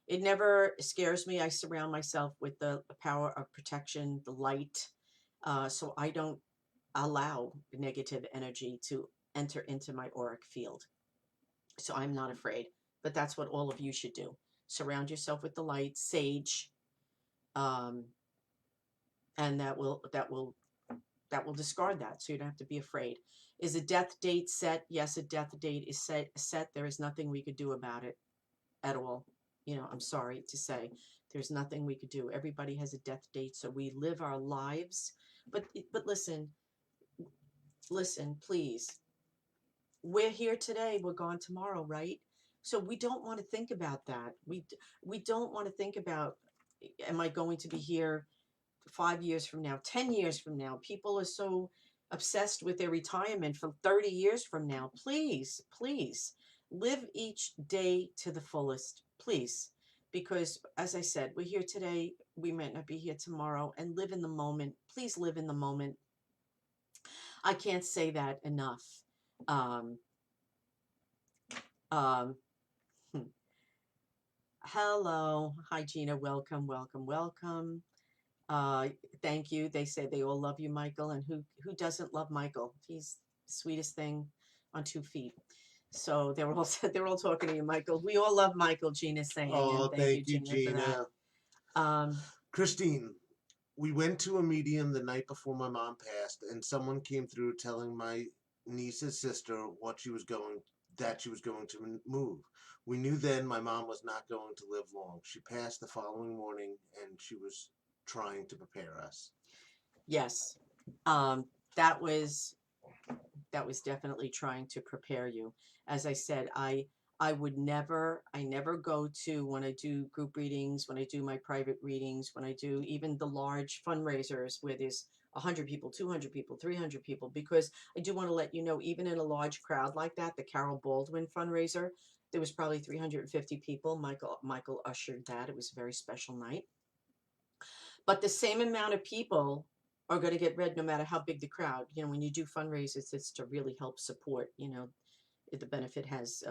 It never scares me. I surround myself with the power of protection, the light, so I don't allow negative energy to enter into my auric field. So I'm not afraid, but that's what all of you should do. Surround yourself with the light, sage, um, and that will discard that, so you don't have to be afraid. Is a death date set? Yes, a death date is set. There is nothing we could do about it at all. You know, I'm sorry to say, there's nothing we could do. Everybody has a death date, so we live our lives. But listen, please. We're here today, we're gone tomorrow, right? So we don't want to think about that. We don't want to think about, am I going to be here 5 years from now, 10 years from now? People are so obsessed with their retirement for 30 years from now. Please, please live each day to the fullest, please. Because as I said, we're here today, we might not be here tomorrow, and live in the moment. Please live in the moment. I can't say that enough. Um, um, hmm. Hello. Hi, Gina. Welcome, welcome, welcome. Uh, Thank you. They say they all love you, Michael. And who doesn't love Michael? He's the sweetest thing on 2 feet. So they're all they're all talking to you, Michael. We all love Michael, Gina's saying, and Oh, thank you, thank you, Gina, for that. Gina. Um, Christine, we went to a medium the night before my mom passed, and someone came through telling my niece's sister what she was going that she was going to move. We knew then my mom was not going to live long. She passed the following morning, and she was trying to prepare us. yes, um, that was that was definitely trying to prepare you. As I said, I never go to, when I do group readings, when I do my private readings, when I do even the large fundraisers where there's 100 people, 200 people, 300 people, because I do want to let you know, even in a large crowd like that, the Carol Baldwin fundraiser, there was probably 350 people. Michael ushered that. It was a very special night. But the same amount of people are going to get read no matter how big the crowd. You know, when you do fundraisers, it's to really help support, the benefit has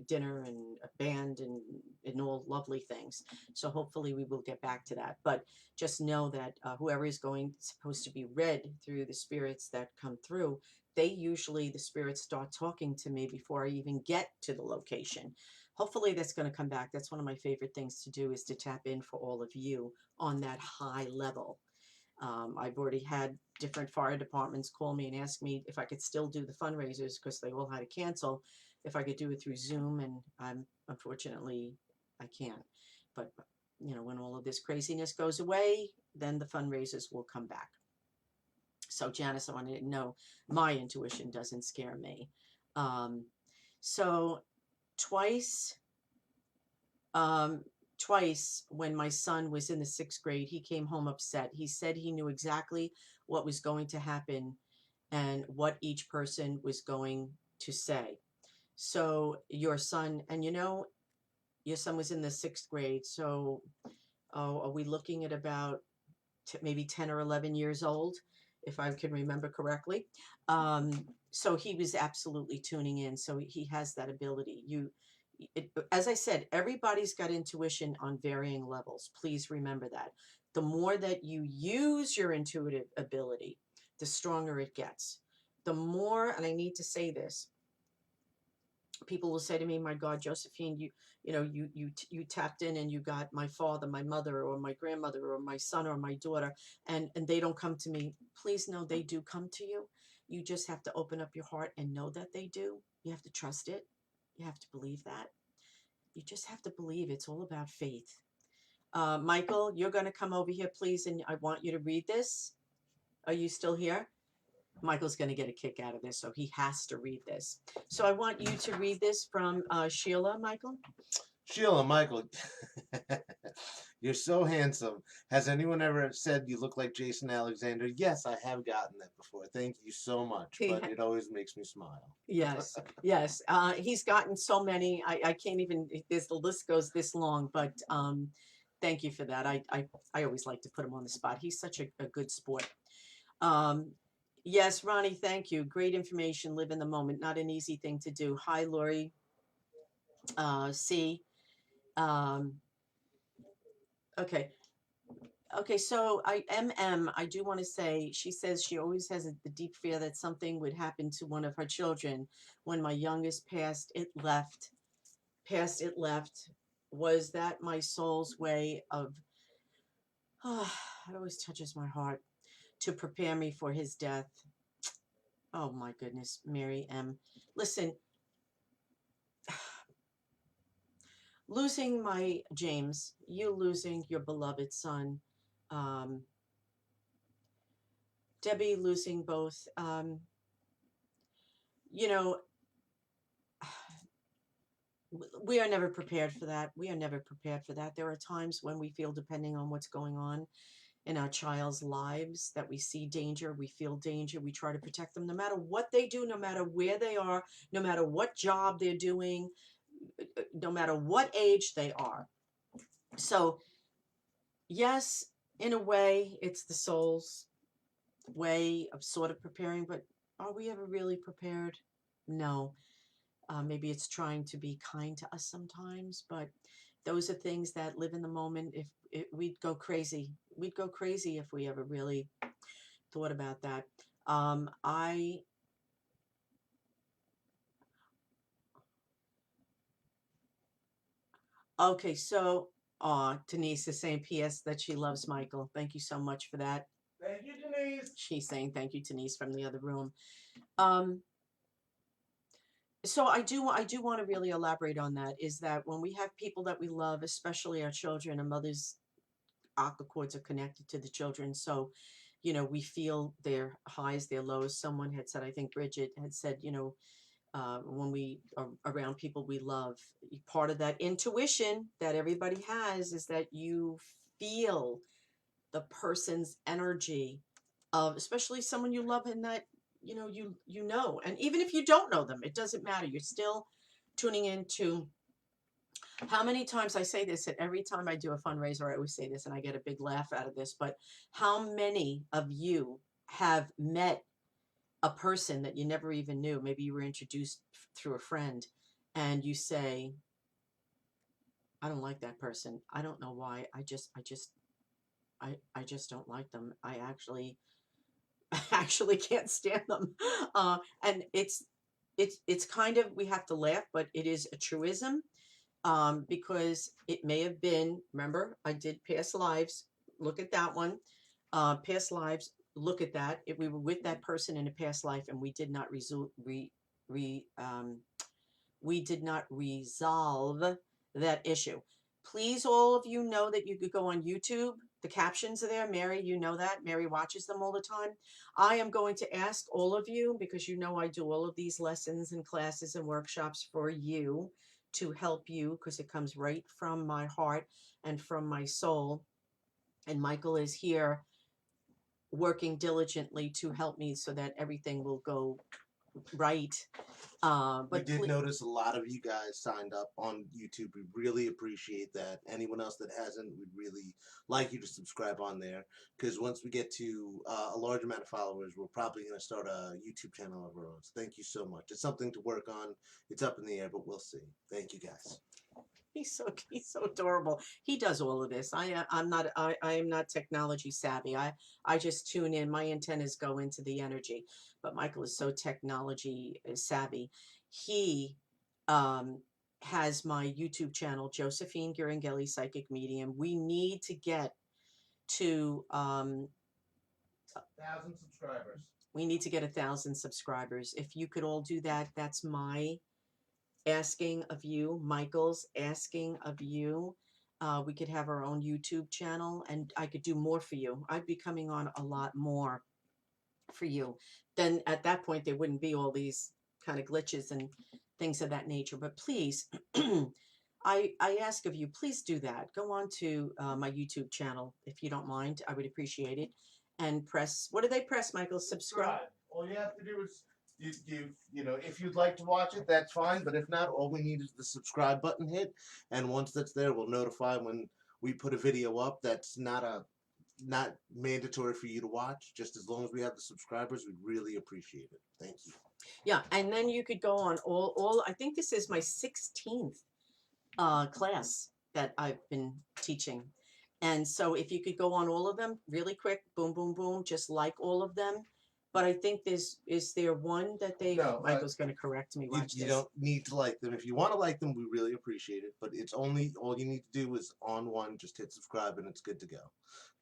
dinner and a band and all lovely things. So hopefully we will get back to that. But just know that whoever is supposed to be read through the spirits that come through, the spirits start talking to me before I even get to the location. Hopefully that's going to come back. That's one of my favorite things to do, is to tap in for all of you on that high level. I've already had different fire departments call me and ask me if I could still do the fundraisers, because they all had to cancel, if I could do it through Zoom, and unfortunately I can't. But when all of this craziness goes away, then the fundraisers will come back. So Janice, I wanted to know, my intuition doesn't scare me. Um, so twice um, twice when my son was in the 6th grade, he came home upset. He said he knew exactly what was going to happen and what each person was going to say. So your son, and your son was in the 6th grade. So are we looking at about maybe 10 or 11 years old, if I can remember correctly? So he was absolutely tuning in. So he has that ability. As I said, everybody's got intuition on varying levels. Please remember that. The more that you use your intuitive ability, the stronger it gets. The more, and I need to say this, people will say to me, "My God, Josephine, you tapped in and you got my father, my mother, or my grandmother, or my son, or my daughter, and they don't come to me." Please know they do come to you. You just have to open up your heart and know that they do. You have to trust it. You have to believe that. You just have to believe. It's all about faith. Michael, you're going to come over here, please, and I want you to read this. Are you still here? Michael's going to get a kick out of this, so he has to read this. So I want you to read this from Sheila, Michael. Sheila, Michael, you're so handsome. Has anyone ever said you look like Jason Alexander? Yes, I have gotten that before. Thank you so much, but it always makes me smile. Yes, yes. He's gotten so many. I can't even. The list goes this long, but thank you for that. I always like to put him on the spot. He's such a good sport. Um, yes, Ronnie, thank you. Great information. Live in the moment. Not an easy thing to do. Hi, Lori. C. Um, okay. Okay, so I do want to say, she says she always has the deep fear that something would happen to one of her children. When my youngest passed, it left. Was that my soul's way of, oh, it always touches my heart, to prepare me for his death? Oh my goodness, Mary M. Listen, losing my James, you losing your beloved son, um, Debbie losing both, you know, we are never prepared for that. We are never prepared for that. There are times when we feel, depending on what's going on, in our child's lives, that we see danger, we feel danger, we try to protect them no matter what they do, no matter where they are, no matter what job they're doing, no matter what age they are. So, yes, in a way, it's the soul's way of sort of preparing, but are we ever really prepared? No. Maybe it's trying to be kind to us sometimes, but those are things that live in the moment. If we'd go crazy, we'd go crazy if we ever really thought about that. I Okay, so Denise is saying P.S. that she loves Michael. Thank you so much for that. Thank you, Denise. She's saying thank you, Denise, from the other room. Um, so I do want to really elaborate on that. Is that when we have people that we love, especially our children, and mothers' aqua cords are connected to the children, so we feel their highs, their lows. Someone had said, I think Bridget had said, when we are around people we love, part of that intuition that everybody has is that you feel the person's energy of, especially someone you love, and that you know, and even if you don't know them, it doesn't matter, you're still tuning into. How many times I say this, at every time I do a fundraiser, I always say this and I get a big laugh out of this, but how many of you have met a person that you never even knew? Maybe you were introduced through a friend, and you say, I don't like that person. I don't know why. I just don't like them. I actually actually can't stand them. And it's kind of, we have to laugh, but it is a truism, because it may have been, remember, I did past lives. Look at that one. Past lives, look at that. If we were with that person in a past life and we did not we did not resolve that issue. Please, all of you know that you could go on YouTube. The captions are there. Mary, you know that. Mary watches them all the time. I am going to ask all of you, because I do all of these lessons and classes and workshops for you, to help you, because it comes right from my heart and from my soul. And Michael is here working diligently to help me so that everything will go right. We But did notice a lot of you guys signed up on YouTube. We really appreciate that. Anyone else that hasn't, we'd really like you to subscribe on there, because once we get to a large amount of followers, we're probably going to start a YouTube channel of our own. So thank you so much. It's something to work on. It's up in the air, but we'll see. Thank you guys. He's so adorable. He does all of this. I am not technology savvy. I just tune in. My antennas go into the energy, but Michael is so technology savvy. He has my YouTube channel, Josephine Ghiringhelli, Psychic Medium. We need to get to 1,000 subscribers. we need to get 1,000 subscribers. If you could all do that, that's my asking of you, Michael's asking of you. We could have our own YouTube channel, and I could do more for you. I'd be coming on a lot more for you. Then at that point, there wouldn't be all these kind of glitches and things of that nature. But please, I ask of you, please do that. Go on to my YouTube channel if you don't mind. I would appreciate it. And press, what do they press, Michael? Subscribe. All you have to do is if you'd like to watch it, that's fine. But if not, all we need is the subscribe button hit, and once that's there, we'll notify when we put a video up. That's not mandatory for you to watch. Just as long as we have the subscribers, we'd really appreciate it. Thank you. Yeah, and then you could go on all. I think this is my 16th class that I've been teaching. And so if you could go on all of them really quick, boom, boom, boom, just like all of them. But I think is there one that they, No, Michael's going to correct me. Watch you this. don't need to like them. If you want to like them, we really appreciate it. But it's only, all you need to do is on one, just hit subscribe and it's good to go.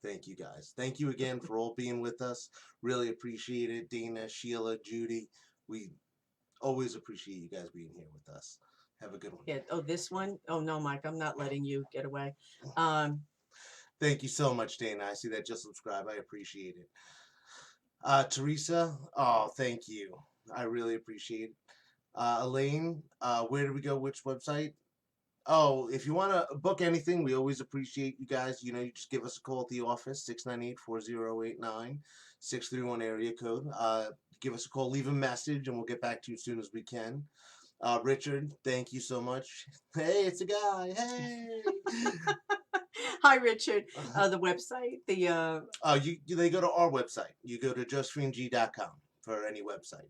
Thank you guys. Thank you again for all being with us. Really appreciate it. Dana, Sheila, Judy, we always appreciate you guys being here with us. Have a good one. Yeah. Oh, this one. Oh no, Mike, I'm not letting you get away. Thank you so much, Dana. I see that just subscribe. I appreciate it. Teresa, oh, thank you. I really appreciate it. Elaine, where do we go? Which website? Oh, if you want to book anything, we always appreciate you guys. You know, you just give us a call at the office, 698-4089, 631 area code. Give us a call, leave a message, and we'll get back to you as soon as we can. Richard, thank you so much. Hey, it's a guy. Hey. Hi, Richard. The website, They go to our website. You go to josephineg.com for any website.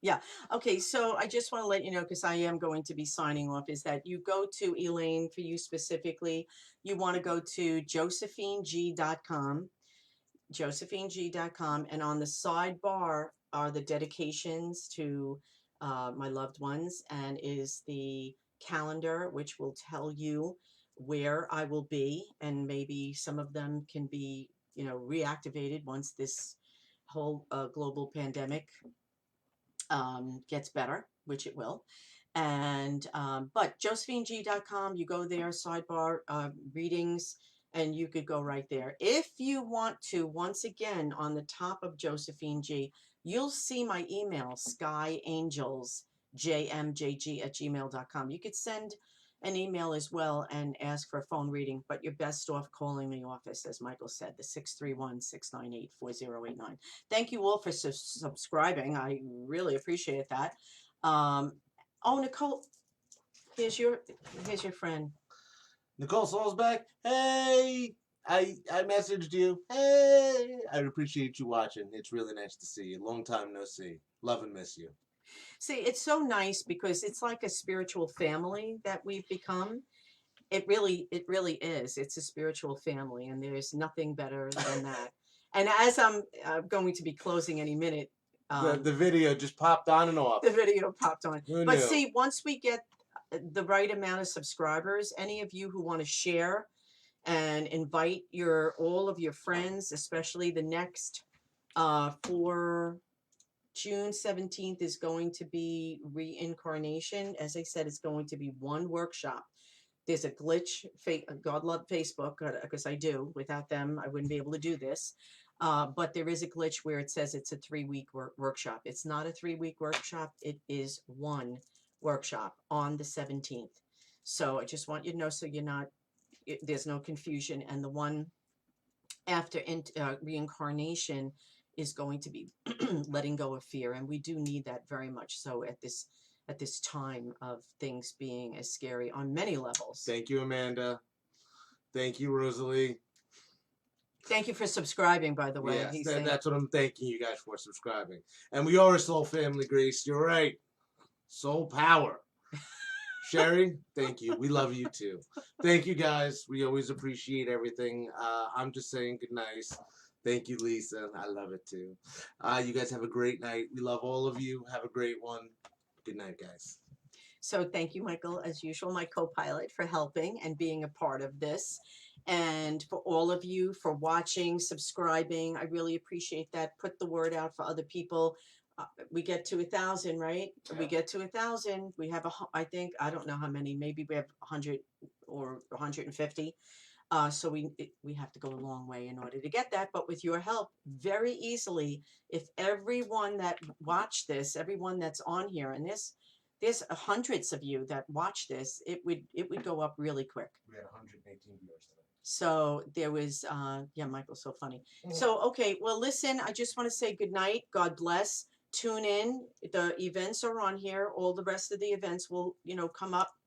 yeah. Okay. So I just want to let you know, because I am going to be signing off, is that you go to Elaine, for you specifically, you want to go to josephineg.com, josephineg.com, and on the sidebar are the dedications to my loved ones, and is the calendar, which will tell you where I will be, and maybe some of them can be, reactivated once this whole global pandemic gets better, which it will. And but josephineg.com, you go there, sidebar readings, and you could go right there. If you want to, once again, on the top of Josephine G, you'll see my email, skyangelsjmjg@gmail.com. You could send an email as well and ask for a phone reading, but you're best off calling the office, as Michael said, the 631-698-4089. Thank you all for subscribing. I really appreciate that. Um, oh, Nicole, here's your here's your friend. Nicole Solsbeck, hey! I messaged you. Hey! I appreciate you watching. It's really nice to see you. Long time no see. Love and miss you. See, it's so nice because it's like a spiritual family that we've become. It really is. It's a spiritual family, and there's nothing better than that. And as I'm going to be closing any minute, The video just popped on and off. the video popped on. Who But knew? see, once we get the right amount of subscribers, any of you who want to share and invite all of your friends, especially the next for June 17th is going to be reincarnation. As I said, it's going to be one workshop. There's a glitch. God love Facebook, because I do. Without them, I wouldn't be able to do this. But there is a glitch where it says it's a 3-week workshop. It's not a 3-week workshop. It is one workshop on the 17th. So I just want you to know, so there's no confusion. And the one after reincarnation is going to be letting go of fear, and we do need that very much so at this time of things being as scary on many levels. Thank you, Amanda. Thank you, Rosalie. Thank you for subscribing, by the way. Yes, that's what I'm thanking you guys for, subscribing. And we are a soul family, Grace. You're right. Soul power. Sherry, thank you. We love you too. Thank you, guys. We always appreciate everything. I'm just saying good night. Thank you, Lisa. I love it too. You guys have a great night. We love all of you. Have a great one. Good night, guys. So thank you, Michael, as usual, my co-pilot, for helping and being a part of this. And for all of you for watching, subscribing, I really appreciate that. Put the word out for other people. We get to 1,000, right? Yeah. We get to 1,000. We have I think, I don't know how many, maybe we have 100 or 150. So we have to go a long way in order to get that. But with your help, very easily, if everyone that watched this, everyone that's on here, and there's hundreds of you that watch this, it would go up really quick. We had 118 viewers today. So there was, yeah, Michael's so funny. So, okay, well, listen, I just want to say good night. God bless. Tune in. The events are on here. All the rest of the events will, come up.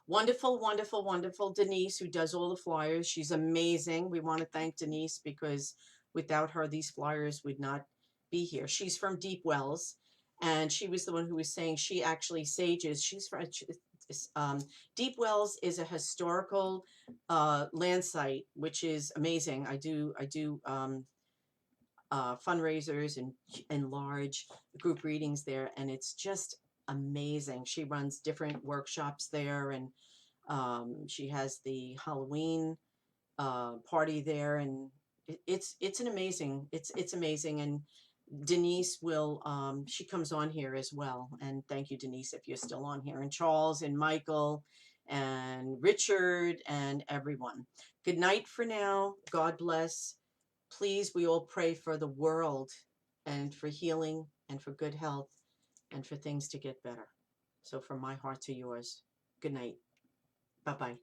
Wonderful, wonderful, wonderful Denise, who does all the flyers. She's amazing. We want to thank Denise because without her, these flyers would not be here. She's from Deep Wells, and she was the one who was saying she actually sages. She's from Deep Wells is a historical land site, which is amazing. I do fundraisers and large group readings there, and it's just amazing. She runs different workshops there, and she has the Halloween party there, and it's an amazing, it's amazing. And Denise will she comes on here as well, and thank you, Denise, if you're still on here, and Charles and Michael and Richard and everyone. Good night for now. God bless. Please, we all pray for the world and for healing and for good health and for things to get better. So from my heart to yours, good night. Bye bye.